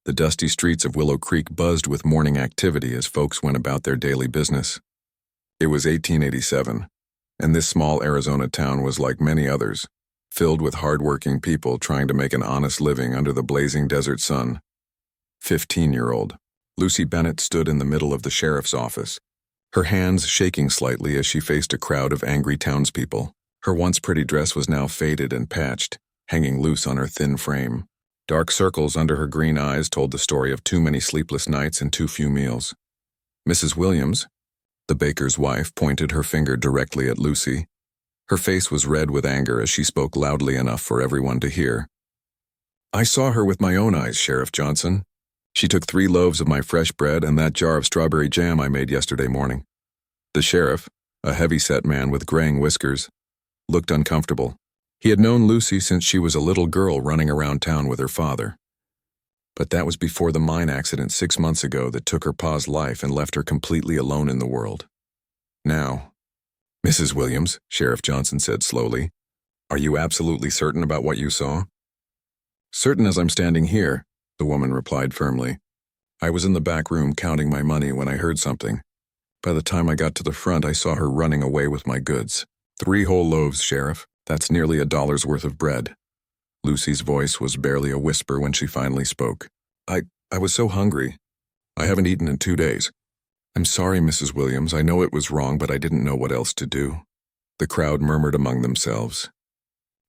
The dusty streets of Willow Creek buzzed with morning activity as folks went about their daily business. It was 1887, and this small Arizona town was like many others, filled with hard-working people trying to make an honest living under the blazing desert sun. 15-year-old Lucy Bennett stood in the middle of the sheriff's office, her hands shaking slightly as she faced a crowd of angry townspeople. Her once pretty dress was now faded and patched, hanging loose on her thin frame. Dark circles under her green eyes told the story of too many sleepless nights and too few meals. Mrs. Williams, the baker's wife, pointed her finger directly at Lucy. Her face was red with anger as she spoke loudly enough for everyone to hear. "I saw her with my own eyes, Sheriff Johnson. She took 3 loaves of my fresh bread and that jar of strawberry jam I made yesterday morning." The sheriff, a heavy-set man with graying whiskers, looked uncomfortable. He had known Lucy since she was a little girl running around town with her father. But that was before the mine accident 6 months ago that took her pa's life and left her completely alone in the world. Now, "Mrs. Williams," Sheriff Johnson said slowly, "are you absolutely certain about what you saw?" "Certain as I'm standing here," the woman replied firmly. "I was in the back room counting my money when I heard something. By the time I got to the front, I saw her running away with my goods. 3 whole loaves, Sheriff. That's nearly $1 worth of bread." Lucy's voice was barely a whisper when she finally spoke. I was so hungry. I haven't eaten in 2 days. "I'm sorry, Mrs. Williams. I know it was wrong, but I didn't know what else to do." The crowd murmured among themselves.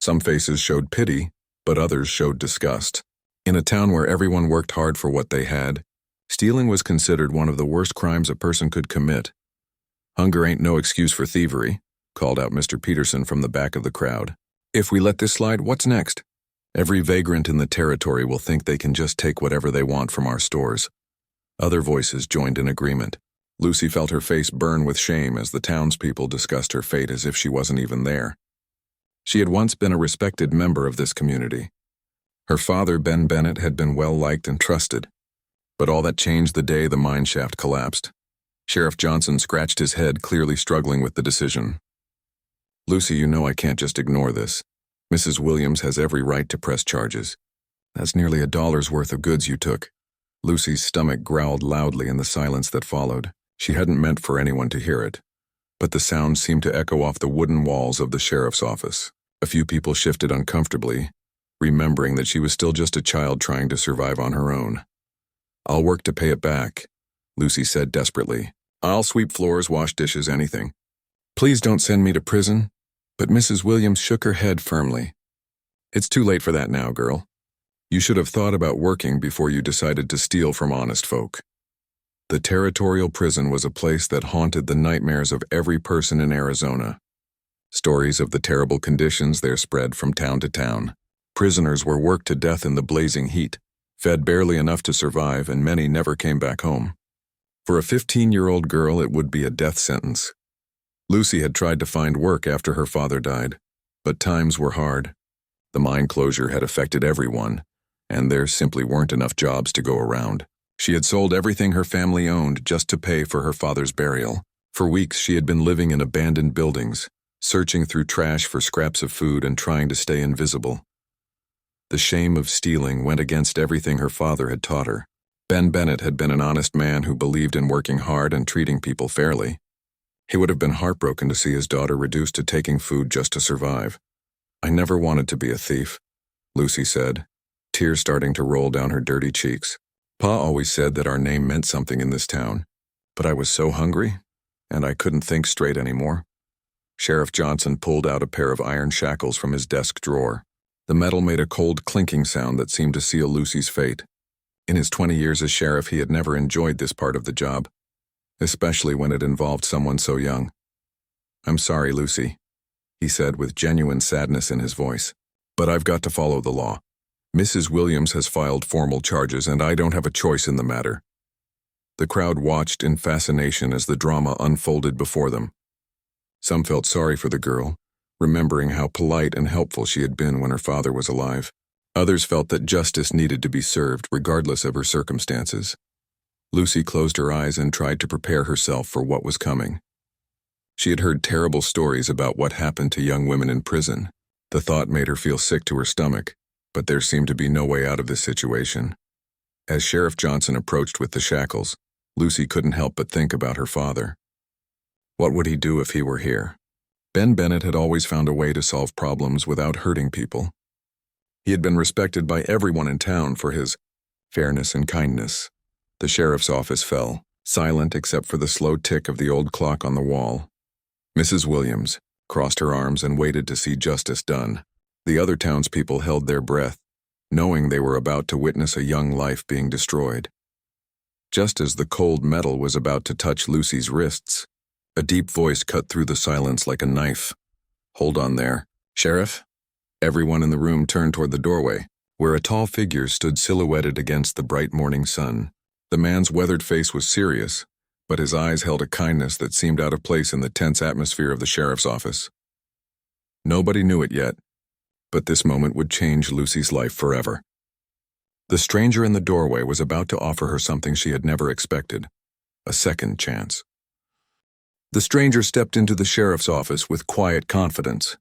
Some faces showed pity, but others showed disgust. In a town where everyone worked hard for what they had, stealing was considered one of the worst crimes a person could commit. "Hunger ain't no excuse for thievery," called out Mr. Peterson from the back of the crowd. "If we let this slide, what's next? Every vagrant in the territory will think they can just take whatever they want from our stores." Other voices joined in agreement. Lucy felt her face burn with shame as the townspeople discussed her fate as if she wasn't even there. She had once been a respected member of this community. Her father, Ben Bennett, had been well-liked and trusted. But all that changed the day the mine shaft collapsed. Sheriff Johnson scratched his head, clearly struggling with the decision. "Lucy, you know I can't just ignore this. Mrs. Williams has every right to press charges. That's nearly $1 worth of goods you took." Lucy's stomach growled loudly in the silence that followed. She hadn't meant for anyone to hear it, but the sound seemed to echo off the wooden walls of the sheriff's office. A few people shifted uncomfortably, remembering that she was still just a child trying to survive on her own. "I'll work to pay it back," Lucy said desperately. "I'll sweep floors, wash dishes, anything. Please don't send me to prison." But Mrs. Williams shook her head firmly. "It's too late for that now, girl. You should have thought about working before you decided to steal from honest folk." The territorial prison was a place that haunted the nightmares of every person in Arizona. Stories of the terrible conditions there spread from town to town. Prisoners were worked to death in the blazing heat, fed barely enough to survive, and many never came back home. For a 15-year-old girl, it would be a death sentence. Lucy had tried to find work after her father died, but times were hard. The mine closure had affected everyone, and there simply weren't enough jobs to go around. She had sold everything her family owned just to pay for her father's burial. For weeks, she had been living in abandoned buildings, searching through trash for scraps of food and trying to stay invisible. The shame of stealing went against everything her father had taught her. Ben Bennett had been an honest man who believed in working hard and treating people fairly. He would have been heartbroken to see his daughter reduced to taking food just to survive. "I never wanted to be a thief," Lucy said, tears starting to roll down her dirty cheeks. "Pa always said that our name meant something in this town, but I was so hungry, and I couldn't think straight anymore." Sheriff Johnson pulled out a pair of iron shackles from his desk drawer. The metal made a cold clinking sound that seemed to seal Lucy's fate. In his 20 years as sheriff, he had never enjoyed this part of the job, especially when it involved someone so young. "I'm sorry, Lucy," he said with genuine sadness in his voice, "but I've got to follow the law. Mrs. Williams has filed formal charges, and I don't have a choice in the matter." The crowd watched in fascination as the drama unfolded before them. Some felt sorry for the girl, remembering how polite and helpful she had been when her father was alive. Others felt that justice needed to be served, regardless of her circumstances. Lucy closed her eyes and tried to prepare herself for what was coming. She had heard terrible stories about what happened to young women in prison. The thought made her feel sick to her stomach, but there seemed to be no way out of this situation. As Sheriff Johnson approached with the shackles, Lucy couldn't help but think about her father. What would he do if he were here? Ben Bennett had always found a way to solve problems without hurting people. He had been respected by everyone in town for his fairness and kindness. The sheriff's office fell, silent except for the slow tick of the old clock on the wall. Mrs. Williams crossed her arms and waited to see justice done. The other townspeople held their breath, knowing they were about to witness a young life being destroyed. Just as the cold metal was about to touch Lucy's wrists, a deep voice cut through the silence like a knife. "Hold on there, Sheriff?" Everyone in the room turned toward the doorway, where a tall figure stood silhouetted against the bright morning sun. The man's weathered face was serious, but his eyes held a kindness that seemed out of place in the tense atmosphere of the sheriff's office. Nobody knew it yet, but this moment would change Lucy's life forever. The stranger in the doorway was about to offer her something she had never expected, a second chance. The stranger stepped into the sheriff's office with quiet confidence.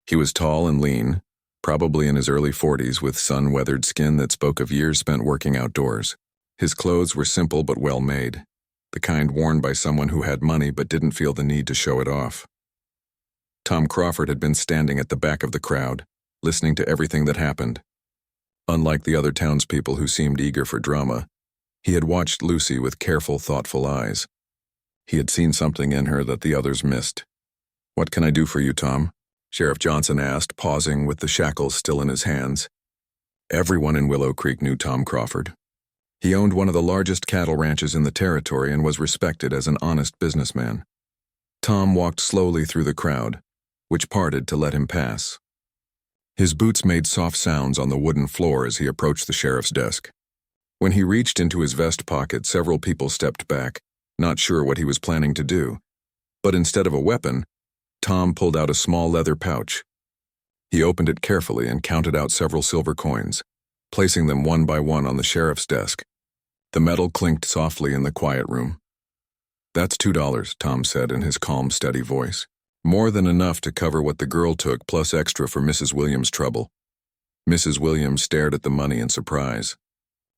He was tall and lean, probably in his early 40s with sun-weathered skin that spoke of years spent working outdoors. His clothes were simple but well-made, the kind worn by someone who had money but didn't feel the need to show it off. Tom Crawford had been standing at the back of the crowd, listening to everything that happened. Unlike the other townspeople who seemed eager for drama, he had watched Lucy with careful, thoughtful eyes. He had seen something in her that the others missed. "What can I do for you, Tom?" Sheriff Johnson asked, pausing with the shackles still in his hands. Everyone in Willow Creek knew Tom Crawford. He owned one of the largest cattle ranches in the territory and was respected as an honest businessman. Tom walked slowly through the crowd, which parted to let him pass. His boots made soft sounds on the wooden floor as he approached the sheriff's desk. When he reached into his vest pocket, several people stepped back, not sure what he was planning to do. But instead of a weapon, Tom pulled out a small leather pouch. He opened it carefully and counted out several silver coins, placing them one by one on the sheriff's desk. The metal clinked softly in the quiet room. "That's $2, Tom said in his calm, steady voice. More than enough to cover what the girl took plus extra for Mrs. Williams' trouble. Mrs. Williams stared at the money in surprise.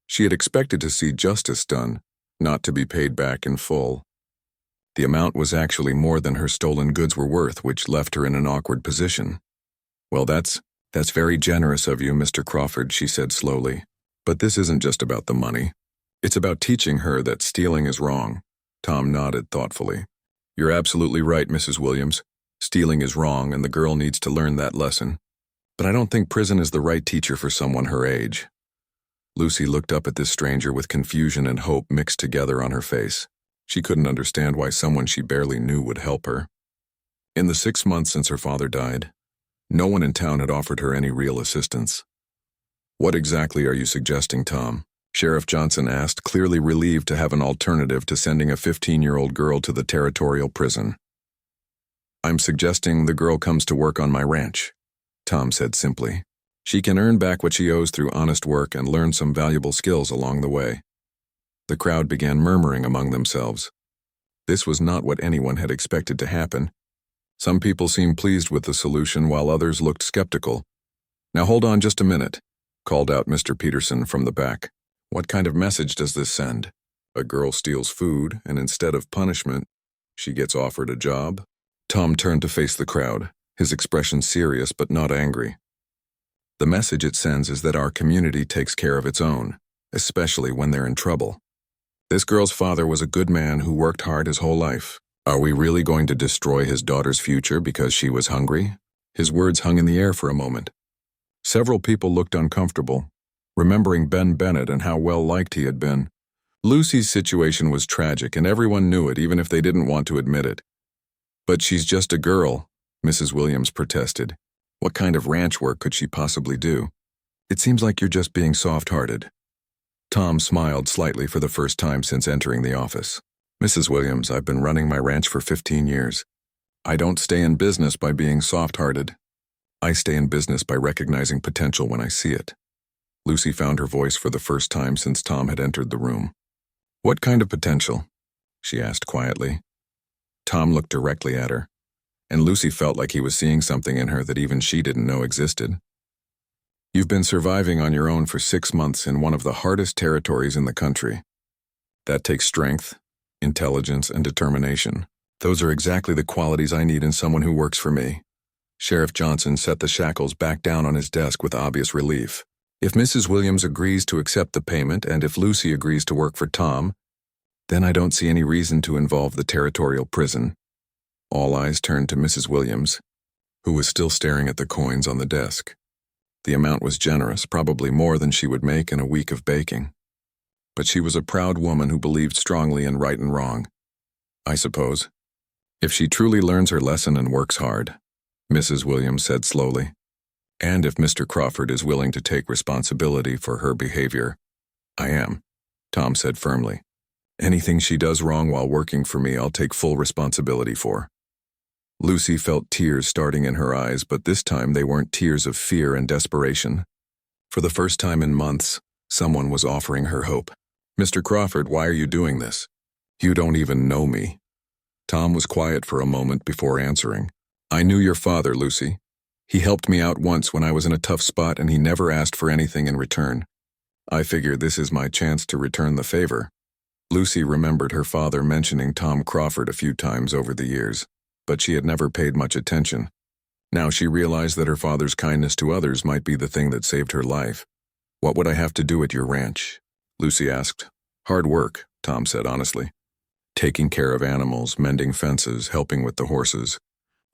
She had expected to see justice done, not to be paid back in full. The amount was actually more than her stolen goods were worth, which left her in an awkward position. "Well, that's very generous of you, Mr. Crawford," she said slowly. "But this isn't just about the money. It's about teaching her that stealing is wrong." Tom nodded thoughtfully. "You're absolutely right, Mrs. Williams. Stealing is wrong, and the girl needs to learn that lesson. But I don't think prison is the right teacher for someone her age." Lucy looked up at this stranger with confusion and hope mixed together on her face. She couldn't understand why someone she barely knew would help her. In the 6 months since her father died, no one in town had offered her any real assistance. "What exactly are you suggesting, Tom?" Sheriff Johnson asked, clearly relieved to have an alternative to sending a 15-year-old girl to the territorial prison. "I'm suggesting the girl comes to work on my ranch," Tom said simply. "She can earn back what she owes through honest work and learn some valuable skills along the way." The crowd began murmuring among themselves. This was not what anyone had expected to happen. Some people seemed pleased with the solution while others looked skeptical. "Now hold on just a minute," called out Mr. Peterson from the back. "What kind of message does this send? A girl steals food, and instead of punishment, she gets offered a job?" Tom turned to face the crowd, his expression serious but not angry. "The message it sends is that our community takes care of its own, especially when they're in trouble. This girl's father was a good man who worked hard his whole life. Are we really going to destroy his daughter's future because she was hungry?" His words hung in the air for a moment. Several people looked uncomfortable, remembering Ben Bennett and how well-liked he had been. Lucy's situation was tragic, and everyone knew it, even if they didn't want to admit it. "But she's just a girl," Mrs. Williams protested. "What kind of ranch work could she possibly do? It seems like you're just being soft-hearted." Tom smiled slightly for the first time since entering the office. "Mrs. Williams, I've been running my ranch for 15 years. I don't stay in business by being soft-hearted. I stay in business by recognizing potential when I see it." Lucy found her voice for the first time since Tom had entered the room. "What kind of potential?" she asked quietly. Tom looked directly at her, and Lucy felt like he was seeing something in her that even she didn't know existed. You've been surviving on your own for 6 months in one of the hardest territories in the country. That takes strength, intelligence, and determination. Those are exactly the qualities I need in someone who works for me. Sheriff Johnson set the shackles back down on his desk with obvious relief. If Mrs. Williams agrees to accept the payment and if Lucy agrees to work for Tom, then I don't see any reason to involve the territorial prison. All eyes turned to Mrs. Williams, who was still staring at the coins on the desk. The amount was generous, probably more than she would make in a week of baking. But she was a proud woman who believed strongly in right and wrong. I suppose. If she truly learns her lesson and works hard, Mrs. Williams said slowly. And if Mr. Crawford is willing to take responsibility for her behavior, I am, Tom said firmly. Anything she does wrong while working for me, I'll take full responsibility for. Lucy felt tears starting in her eyes, but this time they weren't tears of fear and desperation. For the first time in months, someone was offering her hope. Mr. Crawford, why are you doing this? You don't even know me. Tom was quiet for a moment before answering. I knew your father, Lucy. He helped me out once when I was in a tough spot and he never asked for anything in return. I figure this is my chance to return the favor. Lucy remembered her father mentioning Tom Crawford a few times over the years, but she had never paid much attention. Now she realized that her father's kindness to others might be the thing that saved her life. What would I have to do at your ranch? Lucy asked. Hard work, Tom said honestly. Taking care of animals, mending fences, helping with the horses.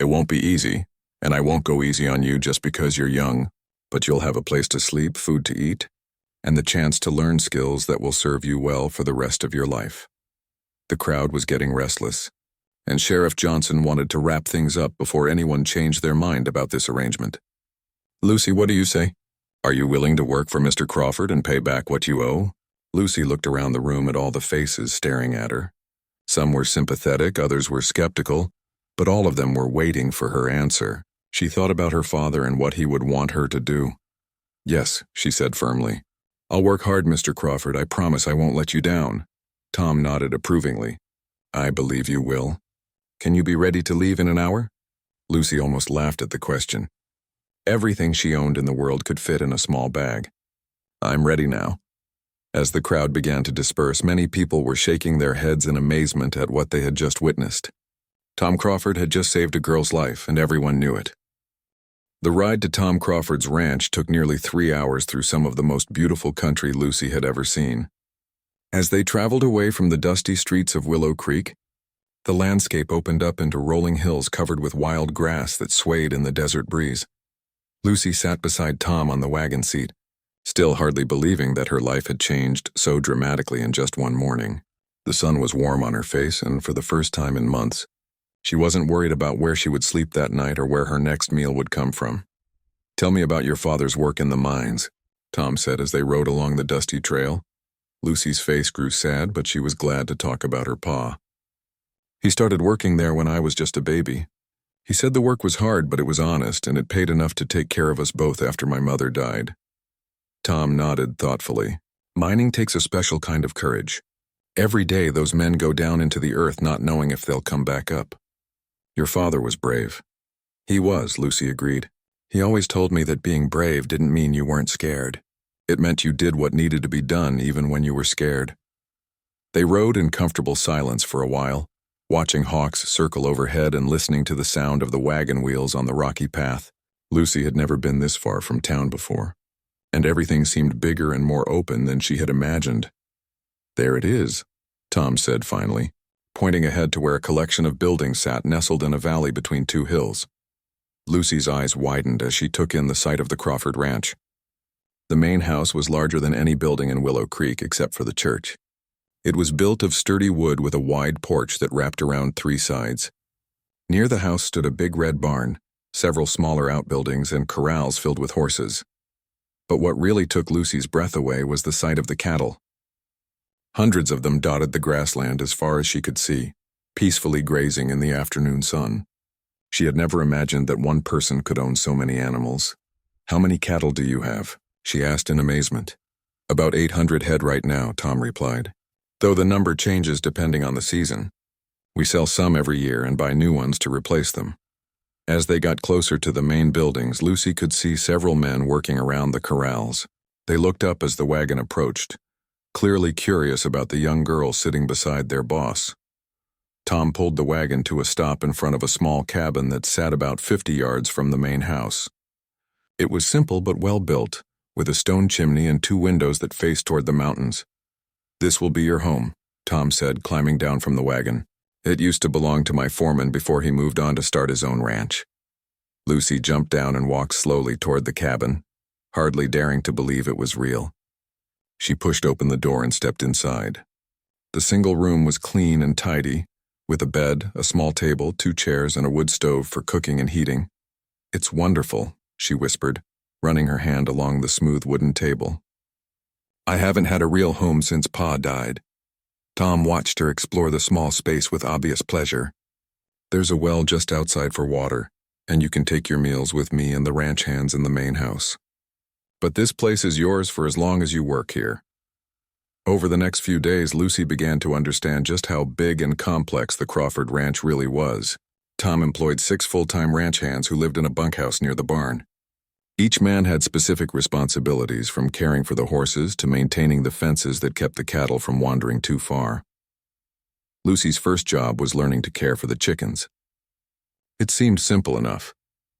It won't be easy, and I won't go easy on you just because you're young, but you'll have a place to sleep, food to eat, and the chance to learn skills that will serve you well for the rest of your life. The crowd was getting restless, and Sheriff Johnson wanted to wrap things up before anyone changed their mind about this arrangement. Lucy, what do you say? Are you willing to work for Mr. Crawford and pay back what you owe? Lucy looked around the room at all the faces staring at her. Some were sympathetic, others were skeptical, but all of them were waiting for her answer. She thought about her father and what he would want her to do. Yes, she said firmly. I'll work hard, Mr. Crawford. I promise I won't let you down. Tom nodded approvingly. I believe you will. Can you be ready to leave in an hour? Lucy almost laughed at the question. Everything she owned in the world could fit in a small bag. I'm ready now. As the crowd began to disperse, many people were shaking their heads in amazement at what they had just witnessed. Tom Crawford had just saved a girl's life, and everyone knew it. The ride to Tom Crawford's ranch took nearly 3 hours through some of the most beautiful country Lucy had ever seen. As they traveled away from the dusty streets of Willow Creek, the landscape opened up into rolling hills covered with wild grass that swayed in the desert breeze. Lucy sat beside Tom on the wagon seat, still hardly believing that her life had changed so dramatically in just one morning. The sun was warm on her face, and for the first time in months, she wasn't worried about where she would sleep that night or where her next meal would come from. Tell me about your father's work in the mines, Tom said as they rode along the dusty trail. Lucy's face grew sad, but she was glad to talk about her pa. He started working there when I was just a baby. He said the work was hard, but it was honest, and it paid enough to take care of us both after my mother died. Tom nodded thoughtfully. Mining takes a special kind of courage. Every day those men go down into the earth not knowing if they'll come back up. Your father was brave. He was, Lucy agreed. He always told me that being brave didn't mean you weren't scared. It meant you did what needed to be done even when you were scared. They rode in comfortable silence for a while, watching hawks circle overhead and listening to the sound of the wagon wheels on the rocky path. Lucy had never been this far from town before, and everything seemed bigger and more open than she had imagined. There it is, Tom said finally, pointing ahead to where a collection of buildings sat nestled in a valley between two hills. Lucy's eyes widened as she took in the site of the Crawford Ranch. The main house was larger than any building in Willow Creek except for the church. It was built of sturdy wood with a wide porch that wrapped around 3 sides. Near the house stood a big red barn, several smaller outbuildings, and corrals filled with horses. But what really took Lucy's breath away was the sight of the cattle. Hundreds of them dotted the grassland as far as she could see, peacefully grazing in the afternoon sun. She had never imagined that one person could own so many animals. How many cattle do you have? She asked in amazement. About 800 head right now, Tom replied, though the number changes depending on the season. We sell some every year and buy new ones to replace them. As they got closer to the main buildings, Lucy could see several men working around the corrals. They looked up as the wagon approached, clearly curious about the young girl sitting beside their boss. Tom pulled the wagon to a stop in front of a small cabin that sat about 50 yards from the main house. It was simple but well built, with a stone chimney and 2 windows that faced toward the mountains. "This will be your home," Tom said, climbing down from the wagon. "It used to belong to my foreman before he moved on to start his own ranch." Lucy jumped down and walked slowly toward the cabin, hardly daring to believe it was real. She pushed open the door and stepped inside. The single room was clean and tidy, with a bed, a small table, 2 chairs, and a wood stove for cooking and heating. "It's wonderful," she whispered, running her hand along the smooth wooden table. "I haven't had a real home since Pa died." Tom watched her explore the small space with obvious pleasure. "There's a well just outside for water, and you can take your meals with me and the ranch hands in the main house. But this place is yours for as long as you work here." Over the next few days, Lucy began to understand just how big and complex the Crawford Ranch really was. Tom employed 6 full-time ranch hands who lived in a bunkhouse near the barn. Each man had specific responsibilities, from caring for the horses to maintaining the fences that kept the cattle from wandering too far. Lucy's first job was learning to care for the chickens. It seemed simple enough,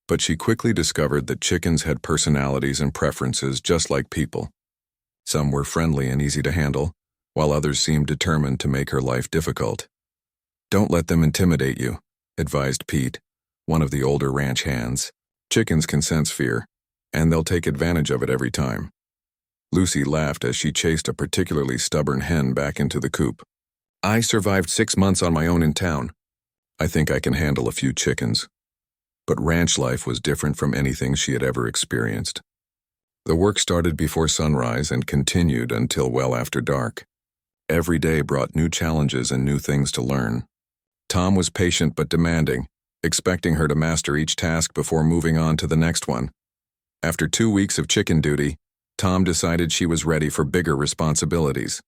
but she quickly discovered that chickens had personalities and preferences just like people. Some were friendly and easy to handle, while others seemed determined to make her life difficult. "Don't let them intimidate you," advised Pete, one of the older ranch hands. "Chickens can sense fear, and they'll take advantage of it every time." Lucy laughed as she chased a particularly stubborn hen back into the coop. "I survived 6 months on my own in town. I think I can handle a few chickens." But ranch life was different from anything she had ever experienced. The work started before sunrise and continued until well after dark. Every day brought new challenges and new things to learn. Tom was patient but demanding, expecting her to master each task before moving on to the next one. After 2 weeks of chicken duty, Tom decided she was ready for bigger responsibilities.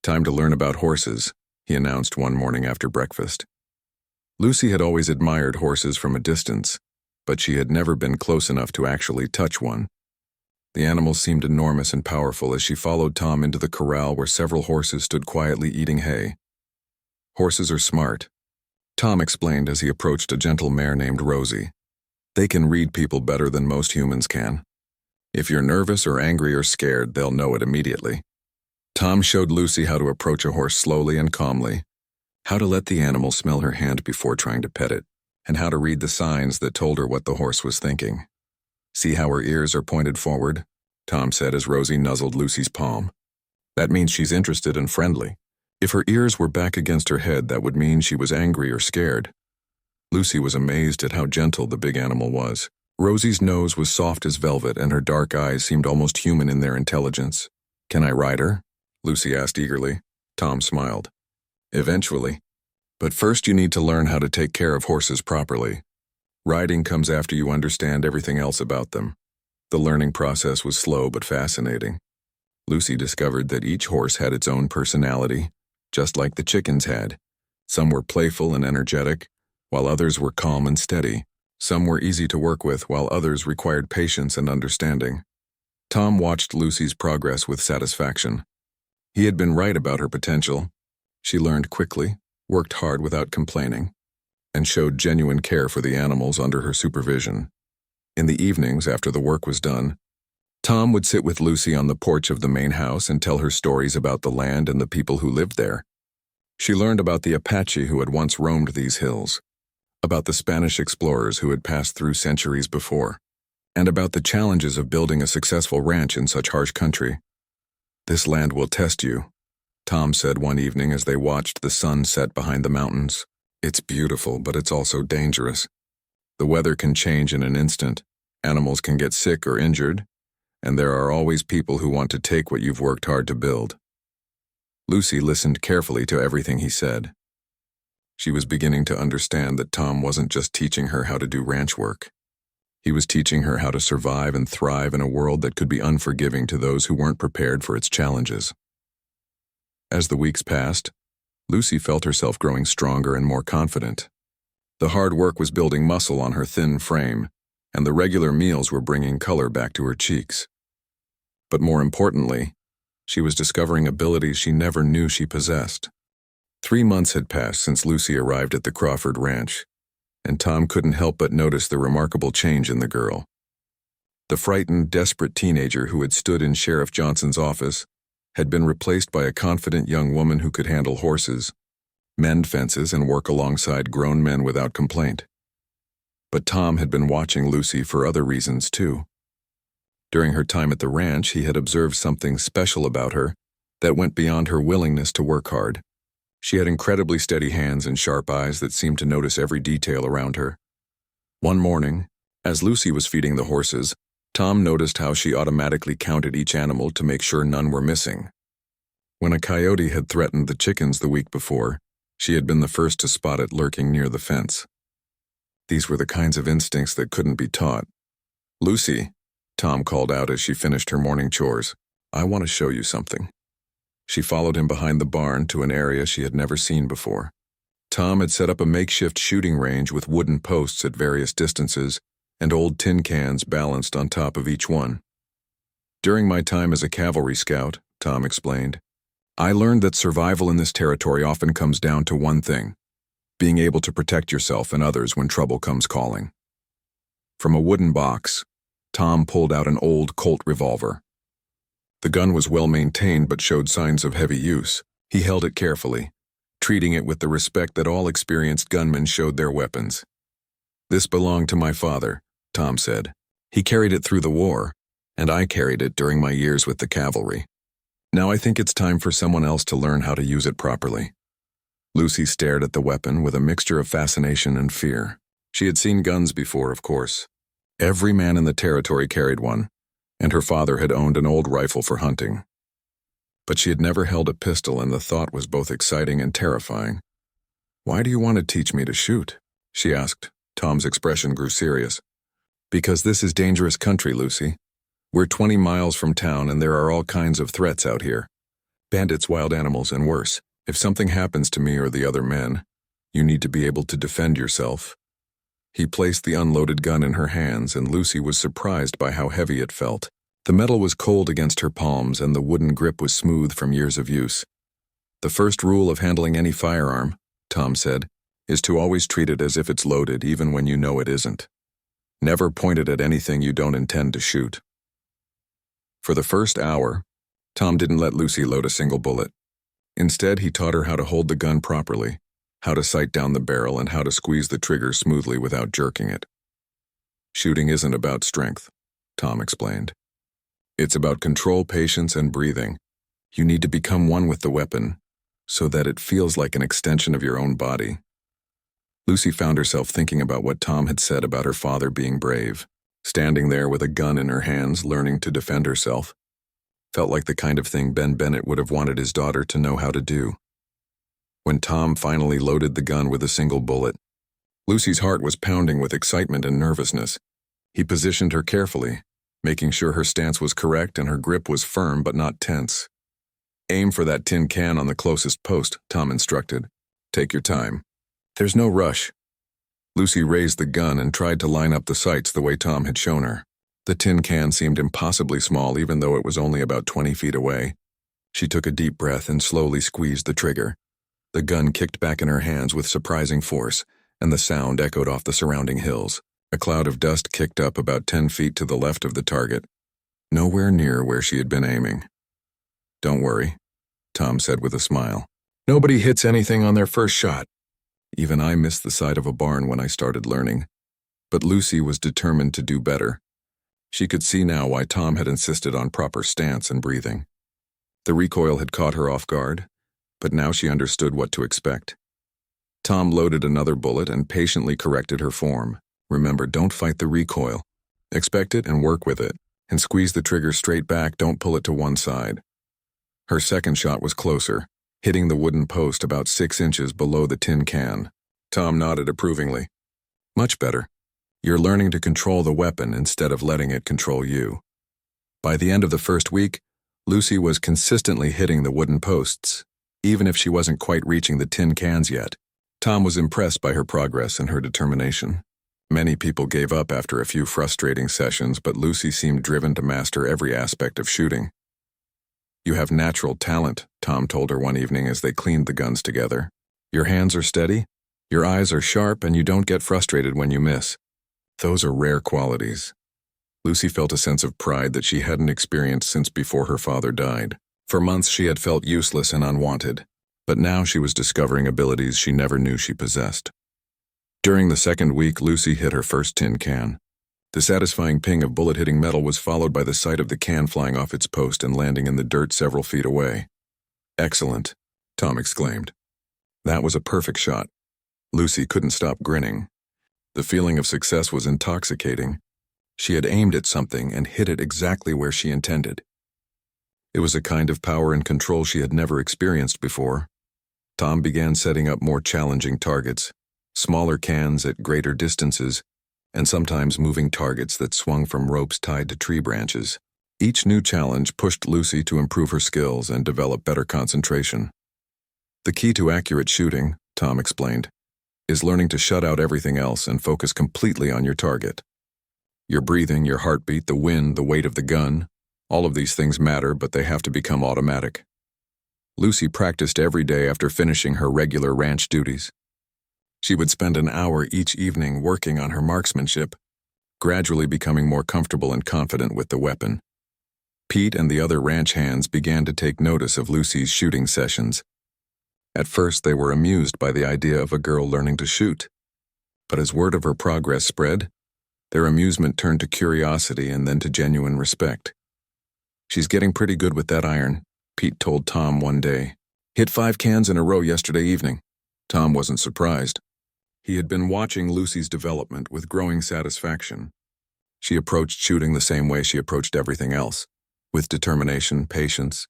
"Time to learn about horses," he announced one morning after breakfast. Lucy had always admired horses from a distance, but she had never been close enough to actually touch one. The animal seemed enormous and powerful as she followed Tom into the corral where several horses stood quietly eating hay. "Horses are smart," Tom explained as he approached a gentle mare named Rosie. "They can read people better than most humans can. If you're nervous or angry or scared, they'll know it immediately." Tom showed Lucy how to approach a horse slowly and calmly, how to let the animal smell her hand before trying to pet it, and how to read the signs that told her what the horse was thinking. "See how her ears are pointed forward?" Tom said as Rosie nuzzled Lucy's palm. "That means she's interested and friendly. If her ears were back against her head, that would mean she was angry or scared." Lucy was amazed at how gentle the big animal was. Rosie's nose was soft as velvet, and her dark eyes seemed almost human in their intelligence. "Can I ride her?" Lucy asked eagerly. Tom smiled. "Eventually. But first you need to learn how to take care of horses properly. Riding comes after you understand everything else about them." The learning process was slow but fascinating. Lucy discovered that each horse had its own personality, just like the chickens had. Some were playful and energetic, while others were calm and steady. Some were easy to work with, while others required patience and understanding. Tom watched Lucy's progress with satisfaction. He had been right about her potential. She learned quickly, worked hard without complaining, and showed genuine care for the animals under her supervision. In the evenings, after the work was done, Tom would sit with Lucy on the porch of the main house and tell her stories about the land and the people who lived there. She learned about the Apache who had once roamed these hills, about the Spanish explorers who had passed through centuries before, and about the challenges of building a successful ranch in such harsh country. "This land will test you," Tom said one evening as they watched the sun set behind the mountains. "It's beautiful, but it's also dangerous. The weather can change in an instant, animals can get sick or injured, and there are always people who want to take what you've worked hard to build." Lucy listened carefully to everything he said. She was beginning to understand that Tom wasn't just teaching her how to do ranch work. He was teaching her how to survive and thrive in a world that could be unforgiving to those who weren't prepared for its challenges. As the weeks passed, Lucy felt herself growing stronger and more confident. The hard work was building muscle on her thin frame, and the regular meals were bringing color back to her cheeks. But more importantly, she was discovering abilities she never knew she possessed. 3 months had passed since Lucy arrived at the Crawford Ranch, and Tom couldn't help but notice the remarkable change in the girl. The frightened, desperate teenager who had stood in Sheriff Johnson's office had been replaced by a confident young woman who could handle horses, mend fences, and work alongside grown men without complaint. But Tom had been watching Lucy for other reasons too. During her time at the ranch, he had observed something special about her that went beyond her willingness to work hard. She had incredibly steady hands and sharp eyes that seemed to notice every detail around her. One morning, as Lucy was feeding the horses, Tom noticed how she automatically counted each animal to make sure none were missing. When a coyote had threatened the chickens the week before, she had been the first to spot it lurking near the fence. These were the kinds of instincts that couldn't be taught. "Lucy," Tom called out as she finished her morning chores, "I want to show you something." She followed him behind the barn to an area she had never seen before. Tom had set up a makeshift shooting range with wooden posts at various distances and old tin cans balanced on top of each one. "During my time as a cavalry scout," Tom explained, "I learned that survival in this territory often comes down to one thing: being able to protect yourself and others when trouble comes calling." From a wooden box, Tom pulled out an old Colt revolver. The gun was well maintained but showed signs of heavy use. He held it carefully, treating it with the respect that all experienced gunmen showed their weapons. "This belonged to my father," Tom said. "He carried it through the war, and I carried it during my years with the cavalry. Now I think it's time for someone else to learn how to use it properly." Lucy stared at the weapon with a mixture of fascination and fear. She had seen guns before, of course. Every man in the territory carried one, and her father had owned an old rifle for hunting. But she had never held a pistol, and the thought was both exciting and terrifying. "Why do you want to teach me to shoot?" she asked. Tom's expression grew serious. "Because this is dangerous country, Lucy. We're 20 miles from town, and there are all kinds of threats out here. Bandits, wild animals, and worse. If something happens to me or the other men, you need to be able to defend yourself." He placed the unloaded gun in her hands, and Lucy was surprised by how heavy it felt. The metal was cold against her palms, and the wooden grip was smooth from years of use. "The first rule of handling any firearm," Tom said, "is to always treat it as if it's loaded, even when you know it isn't. Never point it at anything you don't intend to shoot." For the first hour, Tom didn't let Lucy load a single bullet. Instead, he taught her how to hold the gun properly, how to sight down the barrel, and how to squeeze the trigger smoothly without jerking it. "Shooting isn't about strength," Tom explained. "It's about control, patience, and breathing. You need to become one with the weapon, so that it feels like an extension of your own body." Lucy found herself thinking about what Tom had said about her father being brave. Standing there with a gun in her hands, learning to defend herself, felt like the kind of thing Ben Bennett would have wanted his daughter to know how to do. When Tom finally loaded the gun with a single bullet, Lucy's heart was pounding with excitement and nervousness. He positioned her carefully, making sure her stance was correct and her grip was firm but not tense. "Aim for that tin can on the closest post," Tom instructed. "Take your time. There's no rush." Lucy raised the gun and tried to line up the sights the way Tom had shown her. The tin can seemed impossibly small, even though it was only about 20 feet away. She took a deep breath and slowly squeezed the trigger. The gun kicked back in her hands with surprising force, and the sound echoed off the surrounding hills. A cloud of dust kicked up about 10 feet to the left of the target, nowhere near where she had been aiming. "Don't worry," Tom said with a smile. "Nobody hits anything on their first shot. Even I missed the side of a barn when I started learning." But Lucy was determined to do better. She could see now why Tom had insisted on proper stance and breathing. The recoil had caught her off guard, but now she understood what to expect. Tom loaded another bullet and patiently corrected her form. "Remember, don't fight the recoil. Expect it and work with it, and squeeze the trigger straight back, don't pull it to one side." Her second shot was closer, hitting the wooden post about 6 inches below the tin can. Tom nodded approvingly. "Much better. You're learning to control the weapon instead of letting it control you." By the end of the first week, Lucy was consistently hitting the wooden posts, even if she wasn't quite reaching the tin cans yet. Tom was impressed by her progress and her determination. Many people gave up after a few frustrating sessions, but Lucy seemed driven to master every aspect of shooting. "You have natural talent," Tom told her one evening as they cleaned the guns together. "Your hands are steady, your eyes are sharp, and you don't get frustrated when you miss. Those are rare qualities." Lucy felt a sense of pride that she hadn't experienced since before her father died. For months she had felt useless and unwanted, but now she was discovering abilities she never knew she possessed. During the second week, Lucy hit her first tin can. The satisfying ping of bullet-hitting metal was followed by the sight of the can flying off its post and landing in the dirt several feet away. "Excellent," Tom exclaimed. "That was a perfect shot." Lucy couldn't stop grinning. The feeling of success was intoxicating. She had aimed at something and hit it exactly where she intended. It was a kind of power and control she had never experienced before. Tom began setting up more challenging targets, smaller cans at greater distances, and sometimes moving targets that swung from ropes tied to tree branches. Each new challenge pushed Lucy to improve her skills and develop better concentration. "The key to accurate shooting," Tom explained, "is learning to shut out everything else and focus completely on your target. Your breathing, your heartbeat, the wind, the weight of the gun, all of these things matter, but they have to become automatic." Lucy practiced every day after finishing her regular ranch duties. She would spend an hour each evening working on her marksmanship, gradually becoming more comfortable and confident with the weapon. Pete and the other ranch hands began to take notice of Lucy's shooting sessions. At first, they were amused by the idea of a girl learning to shoot. But as word of her progress spread, their amusement turned to curiosity and then to genuine respect. "She's getting pretty good with that iron," Pete told Tom one day. "Hit 5 cans in a row yesterday evening." Tom wasn't surprised. He had been watching Lucy's development with growing satisfaction. She approached shooting the same way she approached everything else, with determination, patience,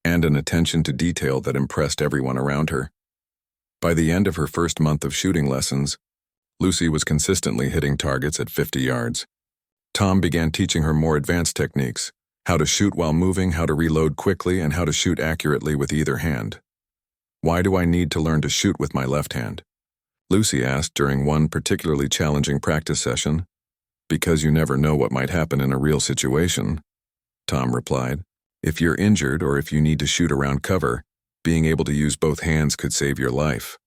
and an attention to detail that impressed everyone around her. By the end of her first month of shooting lessons, Lucy was consistently hitting targets at 50 yards. Tom began teaching her more advanced techniques: how to shoot while moving, how to reload quickly, and how to shoot accurately with either hand. "Why do I need to learn to shoot with my left hand?" Lucy asked during one particularly challenging practice session. "Because you never know what might happen in a real situation," Tom replied. "If you're injured or if you need to shoot around cover, being able to use both hands could save your life."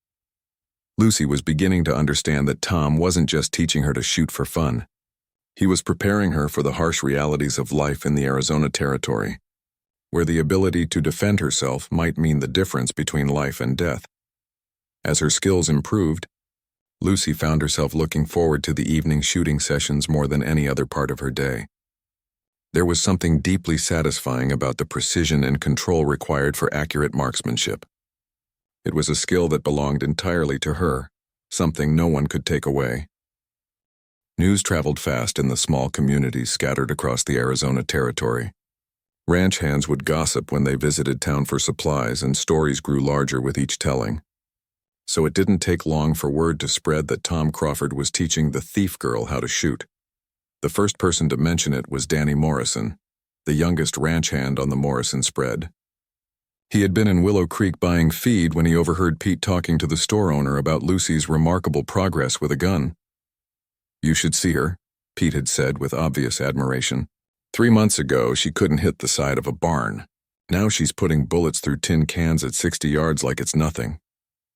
Lucy was beginning to understand that Tom wasn't just teaching her to shoot for fun. He was preparing her for the harsh realities of life in the Arizona Territory, where the ability to defend herself might mean the difference between life and death. As her skills improved, Lucy found herself looking forward to the evening shooting sessions more than any other part of her day. There was something deeply satisfying about the precision and control required for accurate marksmanship. It was a skill that belonged entirely to her, something no one could take away. News traveled fast in the small communities scattered across the Arizona Territory. Ranch hands would gossip when they visited town for supplies, and stories grew larger with each telling. So it didn't take long for word to spread that Tom Crawford was teaching the thief girl how to shoot. The first person to mention it was Danny Morrison, the youngest ranch hand on the Morrison spread. He had been in Willow Creek buying feed when he overheard Pete talking to the store owner about Lucy's remarkable progress with a gun. "You should see her," Pete had said with obvious admiration. 3 months ago, she couldn't hit the side of a barn. Now she's putting bullets through tin cans at 60 yards like it's nothing."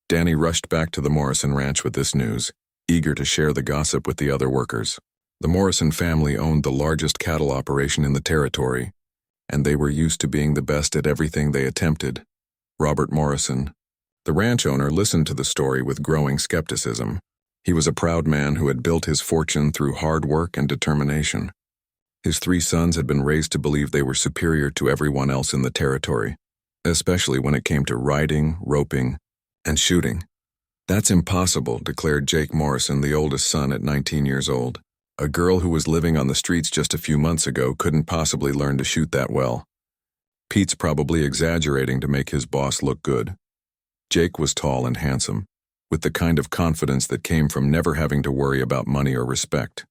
Danny rushed back to the Morrison ranch with this news, eager to share the gossip with the other workers. The Morrison family owned the largest cattle operation in the territory, and they were used to being the best at everything they attempted. Robert Morrison, the ranch owner, listened to the story with growing skepticism. He was a proud man who had built his fortune through hard work and determination. His 3 sons had been raised to believe they were superior to everyone else in the territory, especially when it came to riding, roping, and shooting. "That's impossible," declared Jake Morrison, the oldest son, at 19 years old. "A girl who was living on the streets just a few months ago couldn't possibly learn to shoot that well." Pete's probably exaggerating to make his boss look good. Jake was tall and handsome, with the kind of confidence that came from never having to worry about money or respect.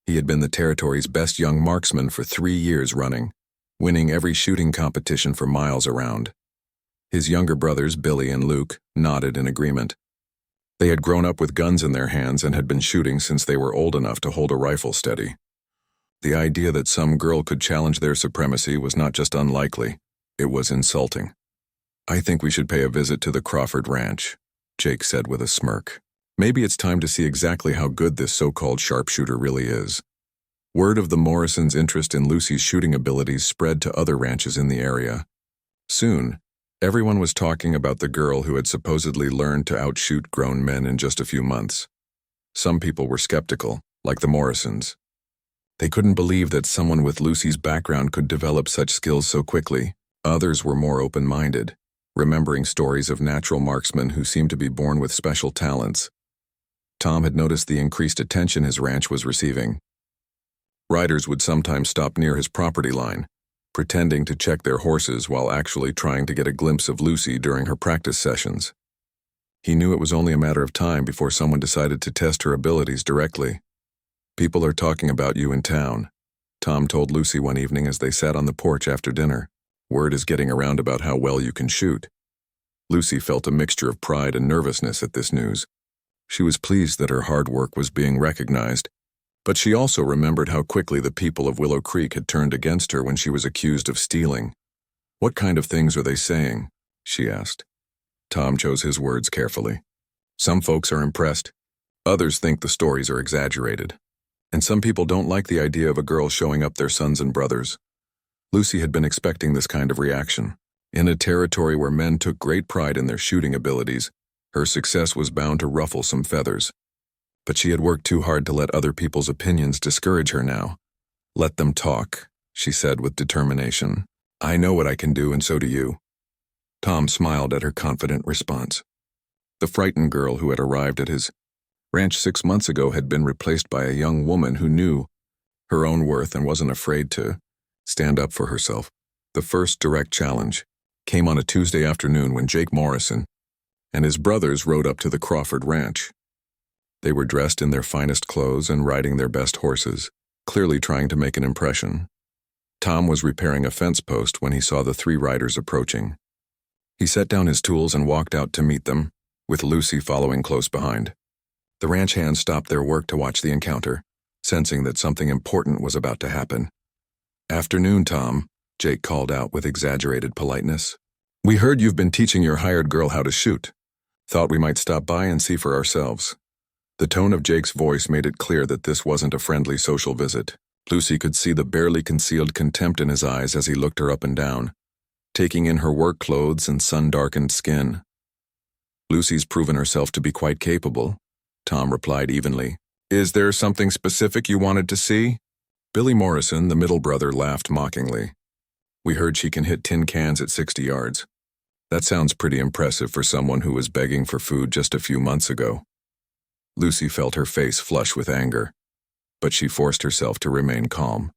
He had been the territory's best young marksman for 3 years running, winning every shooting competition for miles around. His younger brothers, Billy and Luke, nodded in agreement. They had grown up with guns in their hands and had been shooting since they were old enough to hold a rifle steady. The idea that some girl could challenge their supremacy was not just unlikely, it was insulting. "I think we should pay a visit to the Crawford Ranch," Jake said with a smirk. "Maybe it's time to see exactly how good this so-called sharpshooter really is." Word of the Morrisons' interest in Lucy's shooting abilities spread to other ranches in the area. Soon, everyone was talking about the girl who had supposedly learned to outshoot grown men in just a few months. Some people were skeptical, like the Morrisons. They couldn't believe that someone with Lucy's background could develop such skills so quickly. Others were more open-minded, remembering stories of natural marksmen who seemed to be born with special talents. Tom had noticed the increased attention his ranch was receiving. Riders would sometimes stop near his property line, pretending to check their horses while actually trying to get a glimpse of Lucy during her practice sessions. He knew it was only a matter of time before someone decided to test her abilities directly. "People are talking about you in town," Tom told Lucy one evening as they sat on the porch after dinner. "Word is getting around about how well you can shoot." Lucy felt a mixture of pride and nervousness at this news. She was pleased that her hard work was being recognized, but she also remembered how quickly the people of Willow Creek had turned against her when she was accused of stealing. "What kind of things are they saying?" she asked. Tom chose his words carefully. "Some folks are impressed. Others think the stories are exaggerated. And some people don't like the idea of a girl showing up their sons and brothers." Lucy had been expecting this kind of reaction. In a territory where men took great pride in their shooting abilities, her success was bound to ruffle some feathers. But she had worked too hard to let other people's opinions discourage her now. "Let them talk," she said with determination. "I know what I can do, and so do you." Tom smiled at her confident response. The frightened girl who had arrived at his ranch 6 months ago had been replaced by a young woman who knew her own worth and wasn't afraid to stand up for herself. The first direct challenge came on a Tuesday afternoon when Jake Morrison and his brothers rode up to the Crawford Ranch. They were dressed in their finest clothes and riding their best horses, clearly trying to make an impression. Tom was repairing a fence post when he saw the 3 riders approaching. He set down his tools and walked out to meet them, with Lucy following close behind. The ranch hands stopped their work to watch the encounter, sensing that something important was about to happen. "Afternoon, Tom," Jake called out with exaggerated politeness. "We heard you've been teaching your hired girl how to shoot. Thought we might stop by and see for ourselves." The tone of Jake's voice made it clear that this wasn't a friendly social visit. Lucy could see the barely concealed contempt in his eyes as he looked her up and down, taking in her work clothes and sun-darkened skin. "Lucy's proven herself to be quite capable," Tom replied evenly. "Is there something specific you wanted to see?" Billy Morrison, the middle brother, laughed mockingly. "We heard she can hit tin cans at 60 yards. That sounds pretty impressive for someone who was begging for food just a few months ago." Lucy felt her face flush with anger, but she forced herself to remain calm.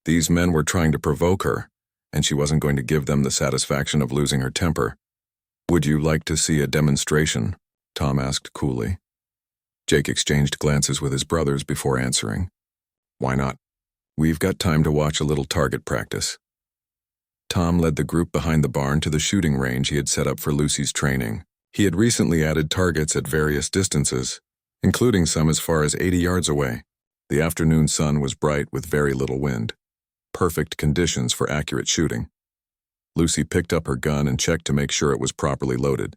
These men were trying to provoke her, and she wasn't going to give them the satisfaction of losing her temper. "Would you like to see a demonstration?" Tom asked coolly. Jake exchanged glances with his brothers before answering. "Why not? We've got time to watch a little target practice." Tom led the group behind the barn to the shooting range he had set up for Lucy's training. He had recently added targets at various distances, including some as far as 80 yards away. The afternoon sun was bright with very little wind. Perfect conditions for accurate shooting. Lucy picked up her gun and checked to make sure it was properly loaded.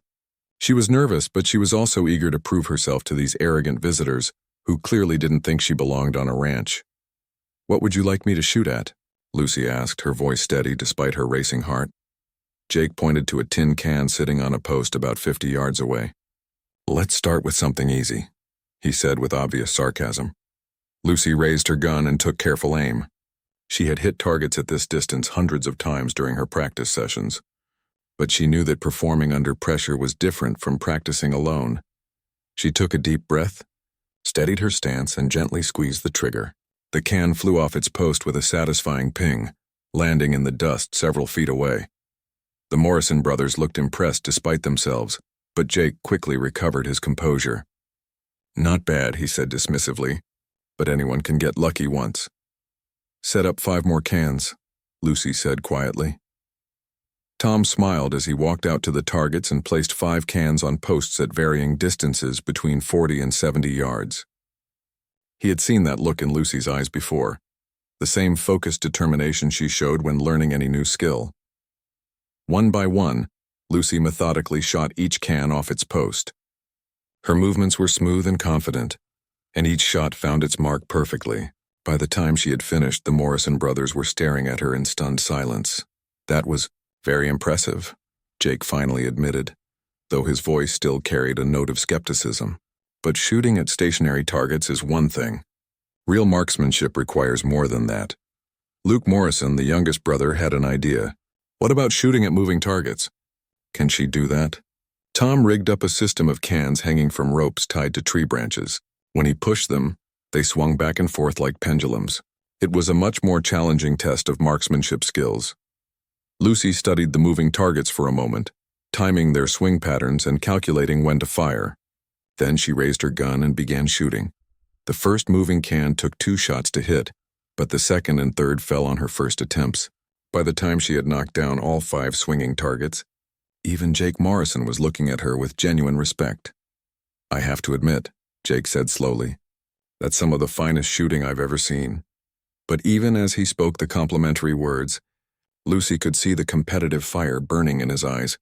She was nervous, but she was also eager to prove herself to these arrogant visitors who clearly didn't think she belonged on a ranch. "What would you like me to shoot at?" Lucy asked, her voice steady despite her racing heart. Jake pointed to a tin can sitting on a post about 50 yards away. "Let's start with something easy," he said with obvious sarcasm. Lucy raised her gun and took careful aim. She had hit targets at this distance hundreds of times during her practice sessions, but she knew that performing under pressure was different from practicing alone. She took a deep breath, steadied her stance, and gently squeezed the trigger. The can flew off its post with a satisfying ping, landing in the dust several feet away. The Morrison brothers looked impressed despite themselves, but Jake quickly recovered his composure. "Not bad," he said dismissively, "but anyone can get lucky once." "Set up 5 more cans," Lucy said quietly. Tom smiled as he walked out to the targets and placed 5 cans on posts at varying distances between 40 and 70 yards. He had seen that look in Lucy's eyes before, the same focused determination she showed when learning any new skill. One by one, Lucy methodically shot each can off its post. Her movements were smooth and confident, and each shot found its mark perfectly. By the time she had finished, the Morrison brothers were staring at her in stunned silence. "That was very impressive," Jake finally admitted, though his voice still carried a note of skepticism. "But shooting at stationary targets is one thing. Real marksmanship requires more than that." Luke Morrison, the youngest brother, had an idea. "What about shooting at moving targets? Can she do that?" Tom rigged up a system of cans hanging from ropes tied to tree branches. When he pushed them, they swung back and forth like pendulums. It was a much more challenging test of marksmanship skills. Lucy studied the moving targets for a moment, timing their swing patterns and calculating when to fire. Then she raised her gun and began shooting. The first moving can took 2 shots to hit, but the second and third fell on her first attempts. By the time she had knocked down all 5 swinging targets, even Jake Morrison was looking at her with genuine respect. "I have to admit," Jake said slowly, "that's some of the finest shooting I've ever seen." But even as he spoke the complimentary words, Lucy could see the competitive fire burning in his eyes.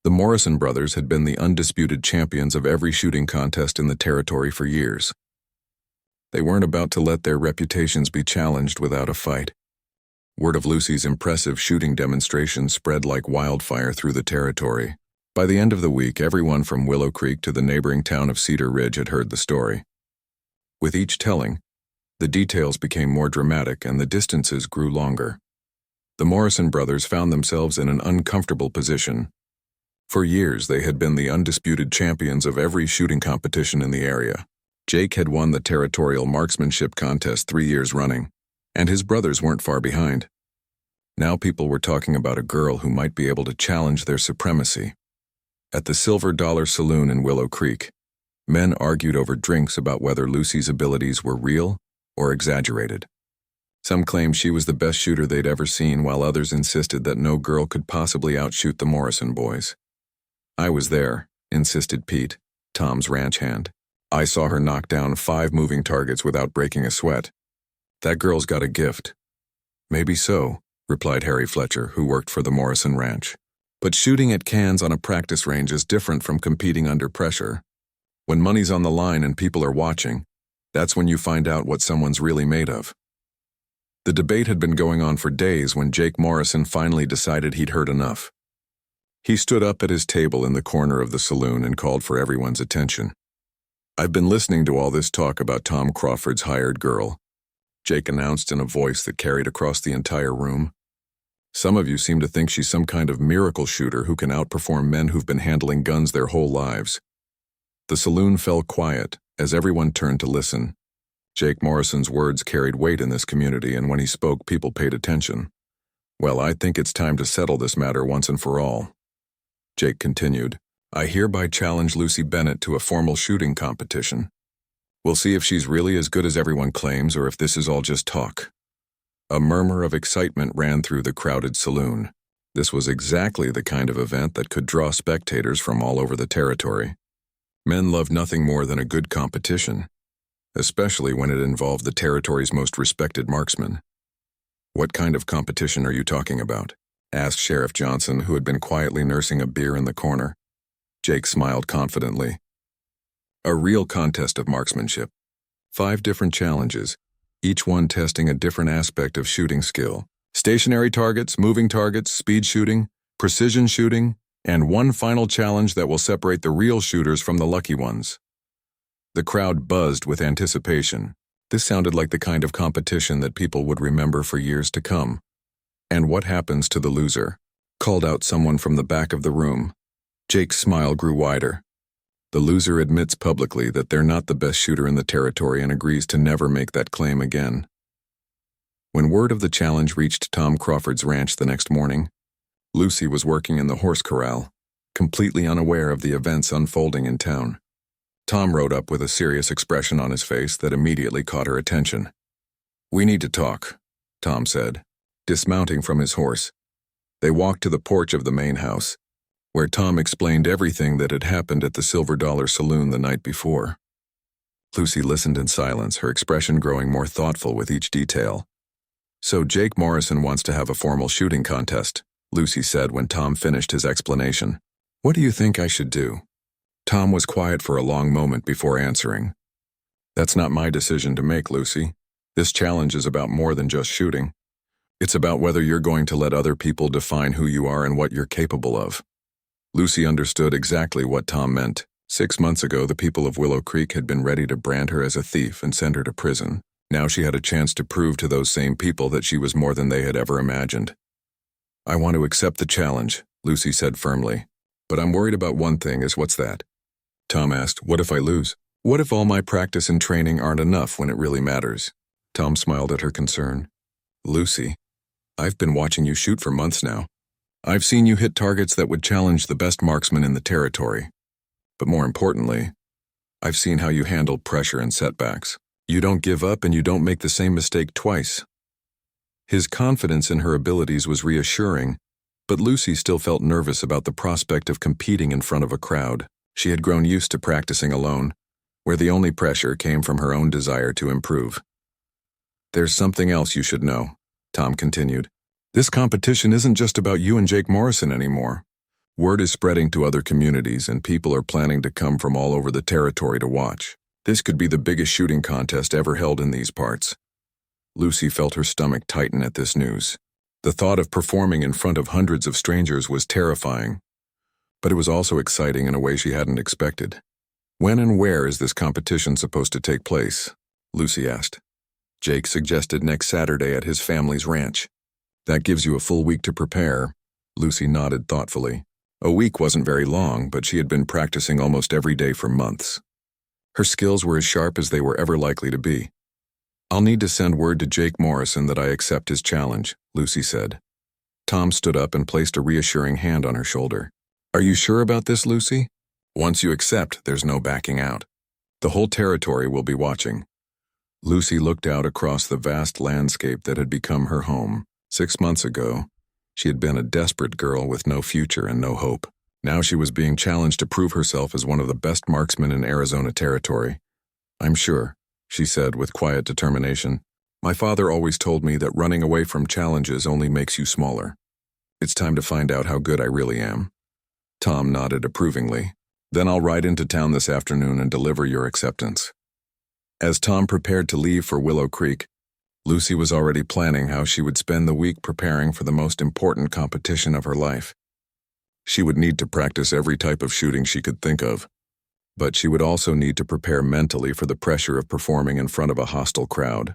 The Morrison brothers had been the undisputed champions of every shooting contest in the territory for years. They weren't about to let their reputations be challenged without a fight. Word of Lucy's impressive shooting demonstration spread like wildfire through the territory. By the end of the week, everyone from Willow Creek to the neighboring town of Cedar Ridge had heard the story. With each telling, the details became more dramatic and the distances grew longer. The Morrison brothers found themselves in an uncomfortable position. For years, they had been the undisputed champions of every shooting competition in the area. Jake had won the territorial marksmanship contest 3 years running, and his brothers weren't far behind. Now people were talking about a girl who might be able to challenge their supremacy. At the Silver Dollar Saloon in Willow Creek, men argued over drinks about whether Lucy's abilities were real or exaggerated. Some claimed she was the best shooter they'd ever seen, while others insisted that no girl could possibly outshoot the Morrison boys. "I was there," insisted Pete, Tom's ranch hand. "I saw her knock down 5 moving targets without breaking a sweat. That girl's got a gift." "Maybe so," replied Harry Fletcher, who worked for the Morrison Ranch. "But shooting at cans on a practice range is different from competing under pressure. When money's on the line and people are watching, that's when you find out what someone's really made of." The debate had been going on for days when Jake Morrison finally decided he'd heard enough. He stood up at his table in the corner of the saloon and called for everyone's attention. "I've been listening to all this talk about Tom Crawford's hired girl," Jake announced in a voice that carried across the entire room. "Some of you seem to think she's some kind of miracle shooter who can outperform men who've been handling guns their whole lives." The saloon fell quiet as everyone turned to listen. Jake Morrison's words carried weight in this community, and when he spoke, people paid attention. "Well, I think it's time to settle this matter once and for all," Jake continued. "I hereby challenge Lucy Bennett to a formal shooting competition. We'll see if she's really as good as everyone claims or if this is all just talk." A murmur of excitement ran through the crowded saloon. This was exactly the kind of event that could draw spectators from all over the territory. Men loved nothing more than a good competition, especially when it involved the territory's most respected marksmen. "What kind of competition are you talking about?" asked Sheriff Johnson, who had been quietly nursing a beer in the corner. Jake smiled confidently. "A real contest of marksmanship. 5 different challenges, each one testing a different aspect of shooting skill. Stationary targets, moving targets, speed shooting, precision shooting, and one final challenge that will separate the real shooters from the lucky ones." The crowd buzzed with anticipation. This sounded like the kind of competition that people would remember for years to come. "And what happens to the loser?" called out someone from the back of the room. Jake's smile grew wider. "The loser admits publicly that they're not the best shooter in the territory and agrees to never make that claim again." When word of the challenge reached Tom Crawford's ranch the next morning, Lucy was working in the horse corral, completely unaware of the events unfolding in town. Tom rode up with a serious expression on his face that immediately caught her attention. "We need to talk," Tom said, dismounting from his horse. They walked to the porch of the main house, where Tom explained everything that had happened at the Silver Dollar Saloon the night before. Lucy listened in silence, her expression growing more thoughtful with each detail. "So Jake Morrison wants to have a formal shooting contest," Lucy said when Tom finished his explanation. "What do you think I should do?" Tom was quiet for a long moment before answering. "That's not my decision to make, Lucy. This challenge is about more than just shooting. It's about whether you're going to let other people define who you are and what you're capable of." Lucy understood exactly what Tom meant. 6 months ago, the people of Willow Creek had been ready to brand her as a thief and send her to prison. Now she had a chance to prove to those same people that she was more than they had ever imagined. "I want to accept the challenge," Lucy said firmly. "But I'm worried about one thing. What's that?" Tom asked. "What if I lose? What if all my practice and training aren't enough when it really matters?" Tom smiled at her concern. "Lucy, I've been watching you shoot for months now. I've seen you hit targets that would challenge the best marksmen in the territory. But more importantly, I've seen how you handle pressure and setbacks. You don't give up and you don't make the same mistake twice." His confidence in her abilities was reassuring, but Lucy still felt nervous about the prospect of competing in front of a crowd. She had grown used to practicing alone, where the only pressure came from her own desire to improve. "There's something else you should know," Tom continued. "This competition isn't just about you and Jake Morrison anymore. Word is spreading to other communities, and people are planning to come from all over the territory to watch. This could be the biggest shooting contest ever held in these parts." Lucy felt her stomach tighten at this news. The thought of performing in front of hundreds of strangers was terrifying, but it was also exciting in a way she hadn't expected. "When and where is this competition supposed to take place?" Lucy asked. Jake suggested next Saturday at his family's ranch. "That gives you a full week to prepare." Lucy nodded thoughtfully. A week wasn't very long, but she had been practicing almost every day for months. Her skills were as sharp as they were ever likely to be. "I'll need to send word to Jake Morrison that I accept his challenge," Lucy said. Tom stood up and placed a reassuring hand on her shoulder. "Are you sure about this, Lucy? Once you accept, there's no backing out. The whole territory will be watching." Lucy looked out across the vast landscape that had become her home. 6 months ago, she had been a desperate girl with no future and no hope. Now she was being challenged to prove herself as one of the best marksmen in Arizona territory. "I'm sure," she said with quiet determination. "My father always told me that running away from challenges only makes you smaller. It's time to find out how good I really am." Tom nodded approvingly. "Then I'll ride into town this afternoon and deliver your acceptance." As Tom prepared to leave for Willow Creek, Lucy was already planning how she would spend the week preparing for the most important competition of her life. She would need to practice every type of shooting she could think of, but she would also need to prepare mentally for the pressure of performing in front of a hostile crowd.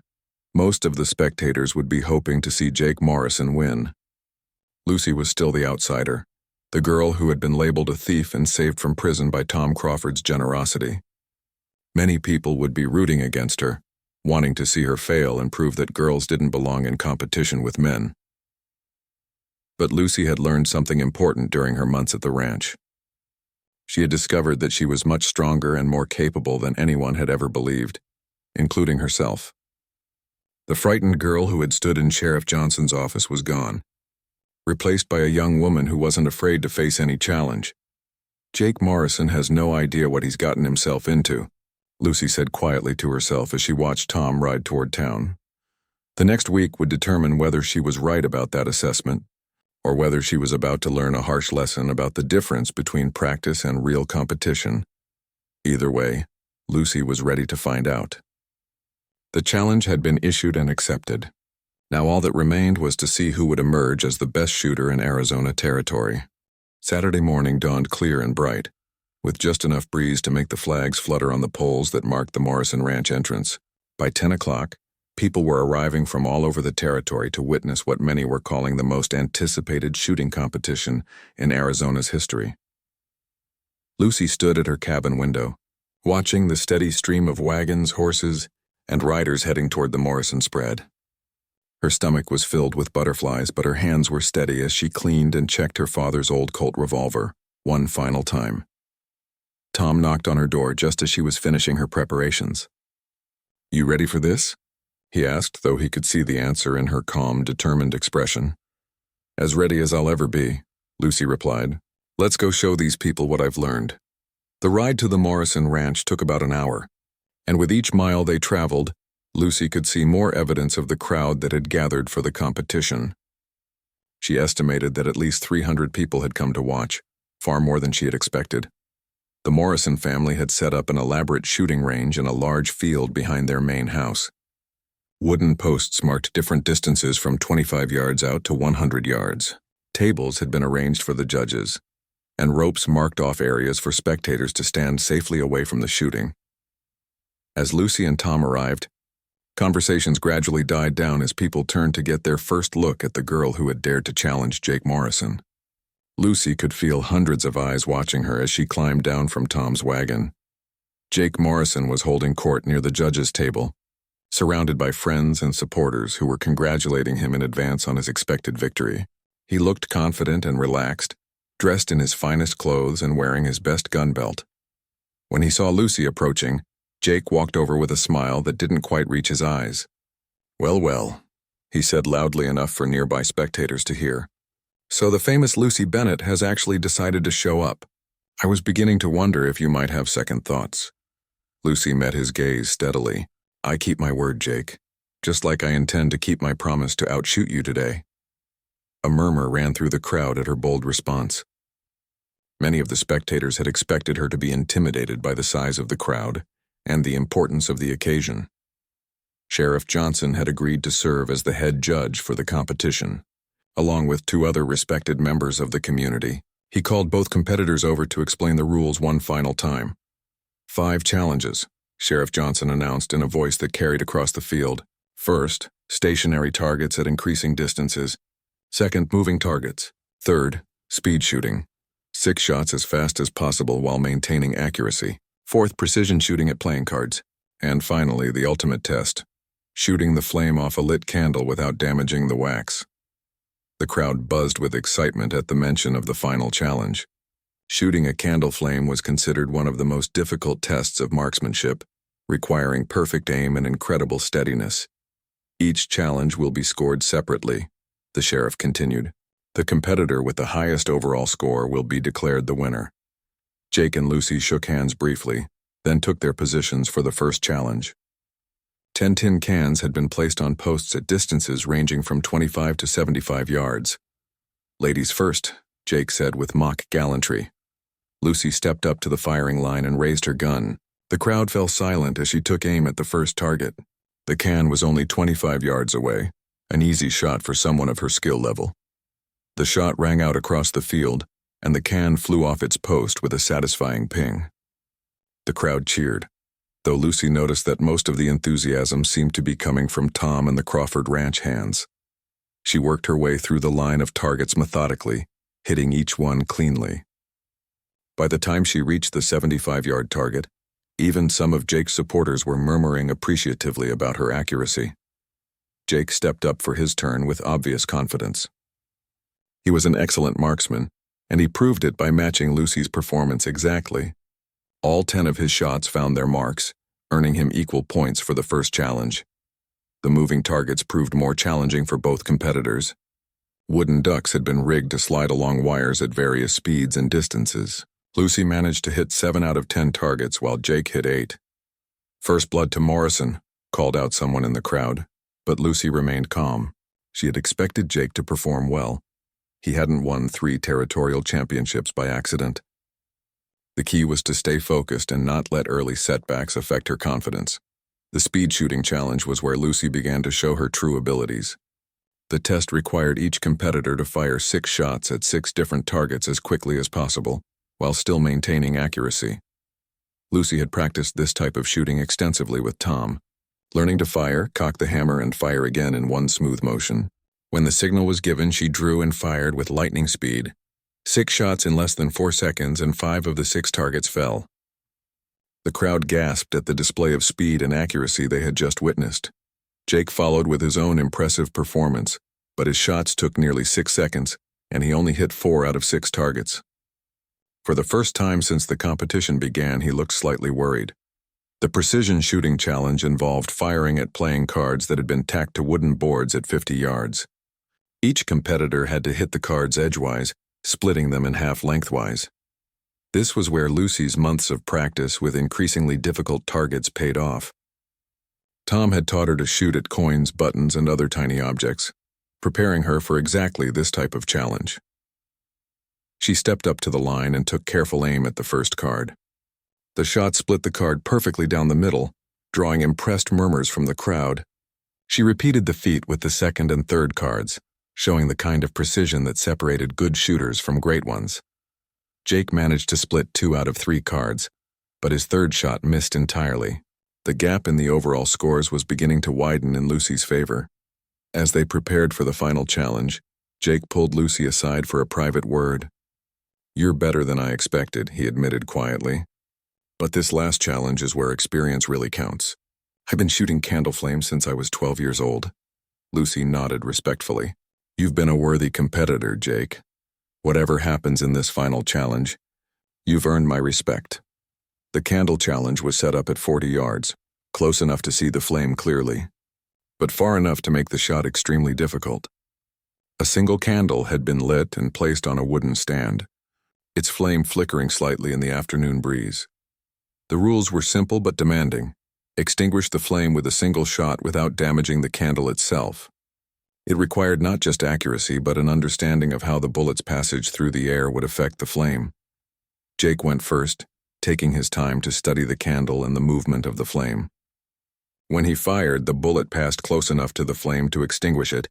Most of the spectators would be hoping to see Jake Morrison win. Lucy was still the outsider, the girl who had been labeled a thief and saved from prison by Tom Crawford's generosity. Many people would be rooting against her, wanting to see her fail and prove that girls didn't belong in competition with men. But Lucy had learned something important during her months at the ranch. She had discovered that she was much stronger and more capable than anyone had ever believed, including herself. The frightened girl who had stood in Sheriff Johnson's office was gone, replaced by a young woman who wasn't afraid to face any challenge. "Jake Morrison has no idea what he's gotten himself into," Lucy said quietly to herself as she watched Tom ride toward town. The next week would determine whether she was right about that assessment, or whether she was about to learn a harsh lesson about the difference between practice and real competition. Either way, Lucy was ready to find out. The challenge had been issued and accepted. Now all that remained was to see who would emerge as the best shooter in Arizona territory. Saturday morning dawned clear and bright, with just enough breeze to make the flags flutter on the poles that marked the Morrison Ranch entrance. By 10 o'clock, people were arriving from all over the territory to witness what many were calling the most anticipated shooting competition in Arizona's history. Lucy stood at her cabin window, watching the steady stream of wagons, horses, and riders heading toward the Morrison spread. Her stomach was filled with butterflies, but her hands were steady as she cleaned and checked her father's old Colt revolver one final time. Tom knocked on her door just as she was finishing her preparations. "You ready for this?" he asked, though he could see the answer in her calm, determined expression. As ready as I'll ever be, Lucy replied. Let's go show these people what I've learned. The ride to the Morrison Ranch took about an hour, and with each mile they traveled, Lucy could see more evidence of the crowd that had gathered for the competition. She estimated that at least 300 people had come to watch, far more than she had expected. The Morrison family had set up an elaborate shooting range in a large field behind their main house. Wooden posts marked different distances from 25 yards out to 100 yards. Tables had been arranged for the judges, and ropes marked off areas for spectators to stand safely away from the shooting. As Lucy and Tom arrived, conversations gradually died down as people turned to get their first look at the girl who had dared to challenge Jake Morrison. Lucy could feel hundreds of eyes watching her as she climbed down from Tom's wagon. Jake Morrison was holding court near the judges' table, surrounded by friends and supporters who were congratulating him in advance on his expected victory. He looked confident and relaxed, dressed in his finest clothes and wearing his best gun belt. When he saw Lucy approaching, Jake walked over with a smile that didn't quite reach his eyes. Well, well, he said loudly enough for nearby spectators to hear. So the famous Lucy Bennett has actually decided to show up. I was beginning to wonder if you might have second thoughts. Lucy met his gaze steadily. I keep my word, Jake, just like I intend to keep my promise to outshoot you today. A murmur ran through the crowd at her bold response. Many of the spectators had expected her to be intimidated by the size of the crowd and the importance of the occasion. Sheriff Johnson had agreed to serve as the head judge for the competition, along with 2 other respected members of the community. He called both competitors over to explain the rules one final time. 5 challenges, Sheriff Johnson announced in a voice that carried across the field. First, stationary targets at increasing distances. Second, moving targets. Third, speed shooting. 6 shots as fast as possible while maintaining accuracy. Fourth, precision shooting at playing cards. And finally, the ultimate test, shooting the flame off a lit candle without damaging the wax. The crowd buzzed with excitement at the mention of the final challenge. Shooting a candle flame was considered one of the most difficult tests of marksmanship, requiring perfect aim and incredible steadiness. Each challenge will be scored separately, the sheriff continued. The competitor with the highest overall score will be declared the winner. Jake and Lucy shook hands briefly, then took their positions for the first challenge. 10 tin cans had been placed on posts at distances ranging from 25 to 75 yards. Ladies first, Jake said with mock gallantry. Lucy stepped up to the firing line and raised her gun. The crowd fell silent as she took aim at the first target. The can was only 25 yards away, an easy shot for someone of her skill level. The shot rang out across the field, and the can flew off its post with a satisfying ping. The crowd cheered, though Lucy noticed that most of the enthusiasm seemed to be coming from Tom and the Crawford Ranch hands. She worked her way through the line of targets methodically, hitting each one cleanly. By the time she reached the 75-yard target, even some of Jake's supporters were murmuring appreciatively about her accuracy. Jake stepped up for his turn with obvious confidence. He was an excellent marksman, and he proved it by matching Lucy's performance exactly. All 10 of his shots found their marks, earning him equal points for the first challenge. The moving targets proved more challenging for both competitors. Wooden ducks had been rigged to slide along wires at various speeds and distances. Lucy managed to hit 7 out of 10 targets while Jake hit 8. First blood to Morrison, called out someone in the crowd, but Lucy remained calm. She had expected Jake to perform well. He hadn't won 3 territorial championships by accident. The key was to stay focused and not let early setbacks affect her confidence. The speed shooting challenge was where Lucy began to show her true abilities. The test required each competitor to fire 6 shots at 6 different targets as quickly as possible, while still maintaining accuracy. Lucy had practiced this type of shooting extensively with Tom, learning to fire, cock the hammer, and fire again in one smooth motion. When the signal was given, she drew and fired with lightning speed. 6 shots in less than 4 seconds, and 5 of the 6 targets fell. The crowd gasped at the display of speed and accuracy they had just witnessed. Jake followed with his own impressive performance, but his shots took nearly 6 seconds, and he only hit 4 out of 6 targets. For the first time since the competition began, he looked slightly worried. The precision shooting challenge involved firing at playing cards that had been tacked to wooden boards at 50 yards. Each competitor had to hit the cards edgewise, splitting them in half lengthwise. This was where Lucy's months of practice with increasingly difficult targets paid off. Tom had taught her to shoot at coins, buttons, and other tiny objects, preparing her for exactly this type of challenge. She stepped up to the line and took careful aim at the first card. The shot split the card perfectly down the middle, drawing impressed murmurs from the crowd. She repeated the feat with the second and third cards, showing the kind of precision that separated good shooters from great ones. Jake managed to split 2 out of 3 cards, but his third shot missed entirely. The gap in the overall scores was beginning to widen in Lucy's favor. As they prepared for the final challenge, Jake pulled Lucy aside for a private word. "You're better than I expected," he admitted quietly. "But this last challenge is where experience really counts. I've been shooting candle flames since I was 12 years old." Lucy nodded respectfully. "You've been a worthy competitor, Jake. Whatever happens in this final challenge, you've earned my respect." The candle challenge was set up at 40 yards, close enough to see the flame clearly, but far enough to make the shot extremely difficult. A single candle had been lit and placed on a wooden stand, its flame flickering slightly in the afternoon breeze. The rules were simple but demanding. Extinguish the flame with a single shot without damaging the candle itself. It required not just accuracy but an understanding of how the bullet's passage through the air would affect the flame. Jake went first, taking his time to study the candle and the movement of the flame. When he fired, the bullet passed close enough to the flame to extinguish it,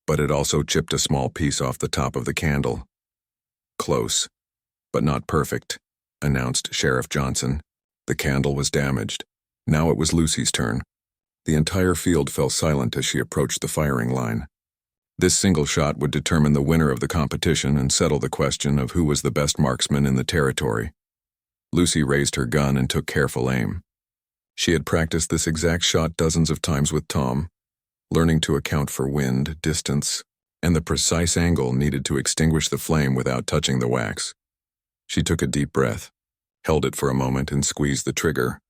but it also chipped a small piece off the top of the candle. "Close, but not perfect," announced Sheriff Johnson. The candle was damaged. Now it was Lucy's turn. The entire field fell silent as she approached the firing line. This single shot would determine the winner of the competition and settle the question of who was the best marksman in the territory. Lucy raised her gun and took careful aim. She had practiced this exact shot dozens of times with Tom, learning to account for wind, distance, and the precise angle needed to extinguish the flame without touching the wax. She took a deep breath, held it for a moment, and squeezed the trigger.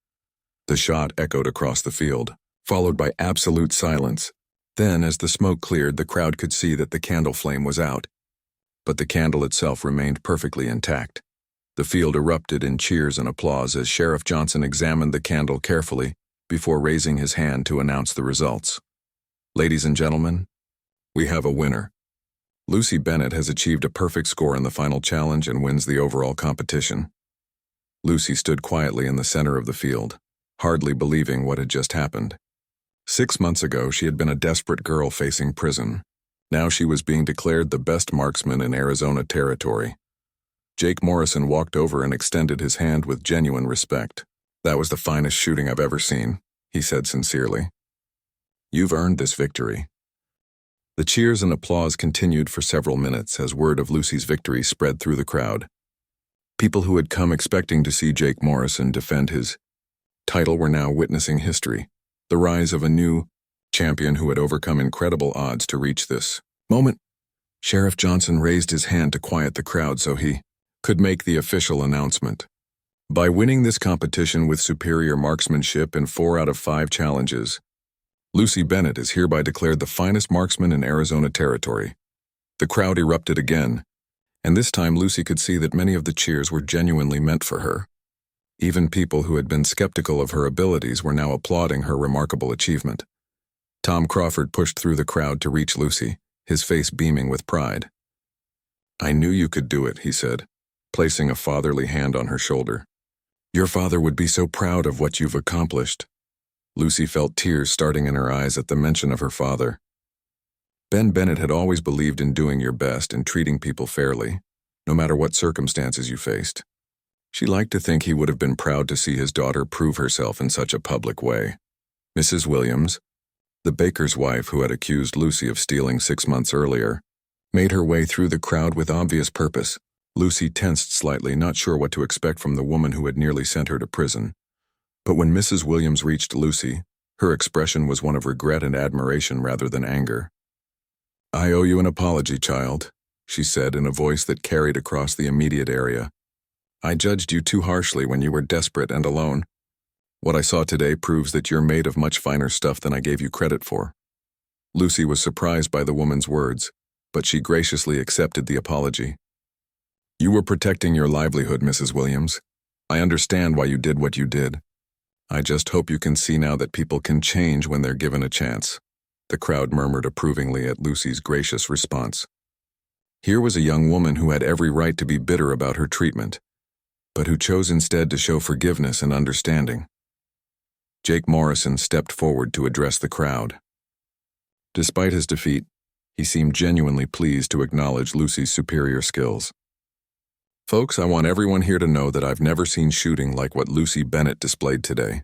The shot echoed across the field, followed by absolute silence. Then, as the smoke cleared, the crowd could see that the candle flame was out, but the candle itself remained perfectly intact. The field erupted in cheers and applause as Sheriff Johnson examined the candle carefully before raising his hand to announce the results. "Ladies and gentlemen, we have a winner. Lucy Bennett has achieved a perfect score in the final challenge and wins the overall competition." Lucy stood quietly in the center of the field, hardly believing what had just happened. 6 months ago, she had been a desperate girl facing prison. Now she was being declared the best marksman in Arizona territory. Jake Morrison walked over and extended his hand with genuine respect. "That was the finest shooting I've ever seen," he said sincerely. "You've earned this victory." The cheers and applause continued for several minutes as word of Lucy's victory spread through the crowd. People who had come expecting to see Jake Morrison defend his title were now witnessing history, the rise of a new champion who had overcome incredible odds to reach this moment. Sheriff Johnson raised his hand to quiet the crowd so he could make the official announcement. "By winning this competition with superior marksmanship in 4 out of 5 challenges, Lucy Bennett is hereby declared the finest marksman in Arizona territory." The crowd erupted again, and this time Lucy could see that many of the cheers were genuinely meant for her. Even people who had been skeptical of her abilities were now applauding her remarkable achievement. Tom Crawford pushed through the crowd to reach Lucy, his face beaming with pride. "I knew you could do it," he said, placing a fatherly hand on her shoulder. "Your father would be so proud of what you've accomplished." Lucy felt tears starting in her eyes at the mention of her father. Ben Bennett had always believed in doing your best and treating people fairly, no matter what circumstances you faced. She liked to think he would have been proud to see his daughter prove herself in such a public way. Mrs. Williams, the baker's wife who had accused Lucy of stealing 6 months earlier, made her way through the crowd with obvious purpose. Lucy tensed slightly, not sure what to expect from the woman who had nearly sent her to prison. But when Mrs. Williams reached Lucy, her expression was one of regret and admiration rather than anger. "I owe you an apology, child," she said in a voice that carried across the immediate area. "I judged you too harshly when you were desperate and alone. What I saw today proves that you're made of much finer stuff than I gave you credit for." Lucy was surprised by the woman's words, but she graciously accepted the apology. "You were protecting your livelihood, Mrs. Williams. I understand why you did what you did. I just hope you can see now that people can change when they're given a chance." The crowd murmured approvingly at Lucy's gracious response. Here was a young woman who had every right to be bitter about her treatment, but who chose instead to show forgiveness and understanding. Jake Morrison stepped forward to address the crowd. Despite his defeat, he seemed genuinely pleased to acknowledge Lucy's superior skills. "Folks, I want everyone here to know that I've never seen shooting like what Lucy Bennett displayed today.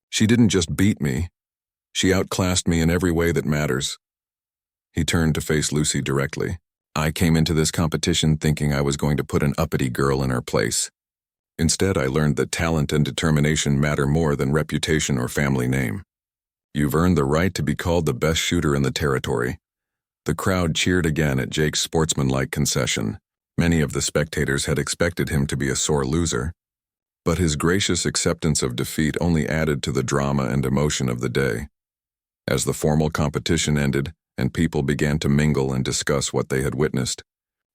She didn't just beat me, she outclassed me in every way that matters." He turned to face Lucy directly. "I came into this competition thinking I was going to put an uppity girl in her place. Instead, I learned that talent and determination matter more than reputation or family name. You've earned the right to be called the best shooter in the territory." The crowd cheered again at Jake's sportsmanlike concession. Many of the spectators had expected him to be a sore loser, but his gracious acceptance of defeat only added to the drama and emotion of the day. As the formal competition ended and people began to mingle and discuss what they had witnessed,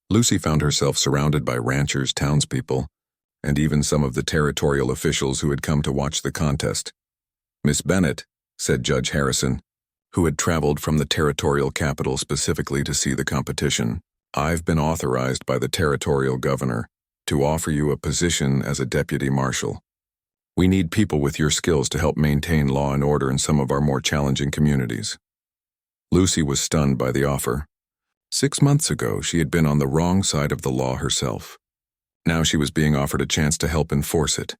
Lucy found herself surrounded by ranchers, townspeople, and even some of the territorial officials who had come to watch the contest. "Miss Bennett," said Judge Harrison, who had traveled from the territorial capital specifically to see the competition, "I've been authorized by the territorial governor to offer you a position as a deputy marshal. We need people with your skills to help maintain law and order in some of our more challenging communities." Lucy was stunned by the offer. 6 months ago, she had been on the wrong side of the law herself. Now she was being offered a chance to help enforce it.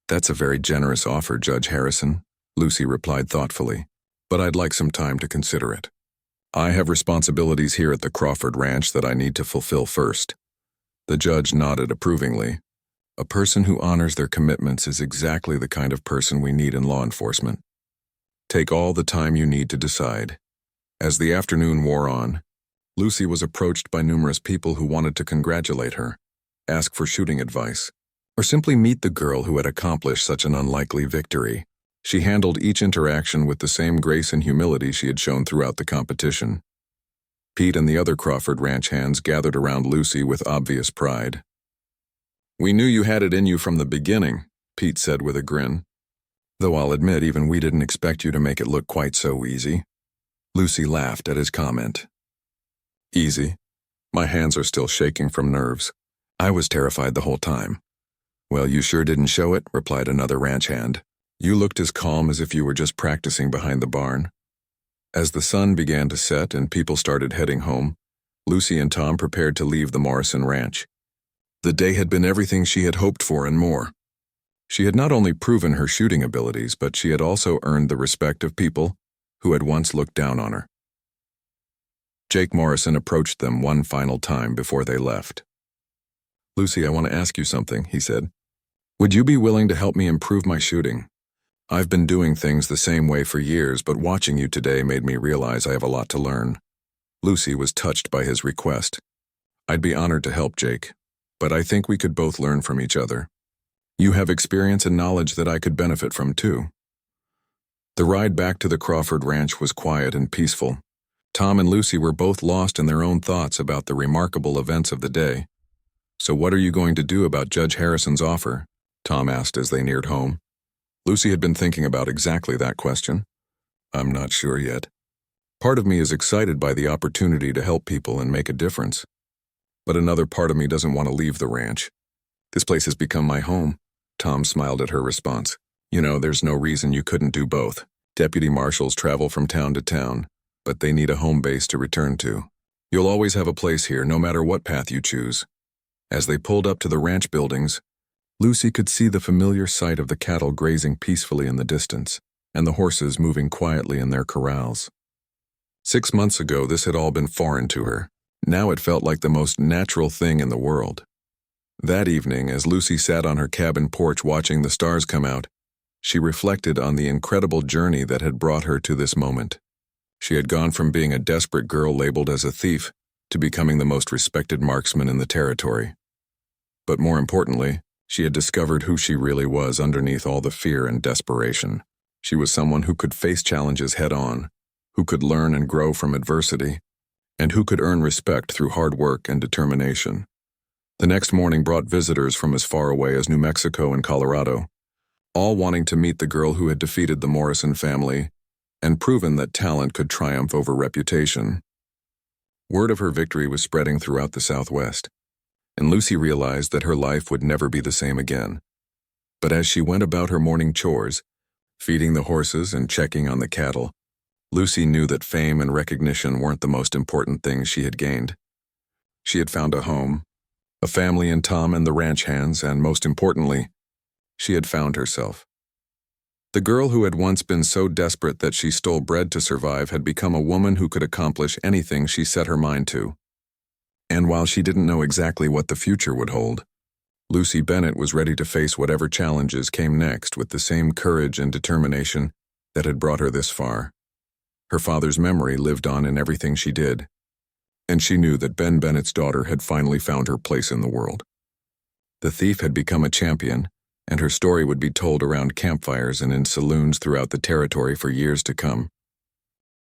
"That's a very generous offer, Judge Harrison," Lucy replied thoughtfully, "but I'd like some time to consider it. I have responsibilities here at the Crawford Ranch that I need to fulfill first." The judge nodded approvingly. A person who honors their commitments is exactly the kind of person we need in law enforcement. Take all the time you need to decide. As the afternoon wore on, Lucy was approached by numerous people who wanted to congratulate her, ask for shooting advice, or simply meet the girl who had accomplished such an unlikely victory. She handled each interaction with the same grace and humility she had shown throughout the competition. Pete and the other Crawford Ranch hands gathered around Lucy with obvious pride. "We knew you had it in you from the beginning," Pete said with a grin. "Though I'll admit even we didn't expect you to make it look quite so easy." Lucy laughed at his comment. "Easy? My hands are still shaking from nerves. I was terrified the whole time." "Well, you sure didn't show it," replied another ranch hand. "You looked as calm as if you were just practicing behind the barn." As the sun began to set and people started heading home, Lucy and Tom prepared to leave the Morrison Ranch. The day had been everything she had hoped for and more. She had not only proven her shooting abilities, but she had also earned the respect of people who had once looked down on her. Jake Morrison approached them one final time before they left. "Lucy, I want to ask you something," he said. "Would you be willing to help me improve my shooting? I've been doing things the same way for years, but watching you today made me realize I have a lot to learn." Lucy was touched by his request. "I'd be honored to help, Jake, but I think we could both learn from each other. You have experience and knowledge that I could benefit from too." The ride back to the Crawford Ranch was quiet and peaceful. Tom and Lucy were both lost in their own thoughts about the remarkable events of the day. "So what are you going to do about Judge Harrison's offer?" Tom asked as they neared home. Lucy had been thinking about exactly that question. "I'm not sure yet. Part of me is excited by the opportunity to help people and make a difference. But another part of me doesn't want to leave the ranch. This place has become my home." Tom smiled at her response. "You know, there's no reason you couldn't do both. Deputy marshals travel from town to town, but they need a home base to return to. You'll always have a place here, no matter what path you choose." As they pulled up to the ranch buildings, Lucy could see the familiar sight of the cattle grazing peacefully in the distance, and the horses moving quietly in their corrals. 6 months ago, this had all been foreign to her. Now it felt like the most natural thing in the world. That evening, as Lucy sat on her cabin porch watching the stars come out, she reflected on the incredible journey that had brought her to this moment. She had gone from being a desperate girl labeled as a thief to becoming the most respected marksman in the territory. But more importantly, she had discovered who she really was underneath all the fear and desperation. She was someone who could face challenges head-on, who could learn and grow from adversity, and who could earn respect through hard work and determination. The next morning brought visitors from as far away as New Mexico and Colorado, all wanting to meet the girl who had defeated the Morrison family and proven that talent could triumph over reputation. Word of her victory was spreading throughout the Southwest, and Lucy realized that her life would never be the same again. But as she went about her morning chores, feeding the horses and checking on the cattle, Lucy knew that fame and recognition weren't the most important things she had gained. She had found a home, a family in Tom and the ranch hands, and most importantly, she had found herself. The girl who had once been so desperate that she stole bread to survive had become a woman who could accomplish anything she set her mind to. And while she didn't know exactly what the future would hold, Lucy Bennett was ready to face whatever challenges came next with the same courage and determination that had brought her this far. Her father's memory lived on in everything she did, and she knew that Ben Bennett's daughter had finally found her place in the world. The thief had become a champion, and her story would be told around campfires and in saloons throughout the territory for years to come.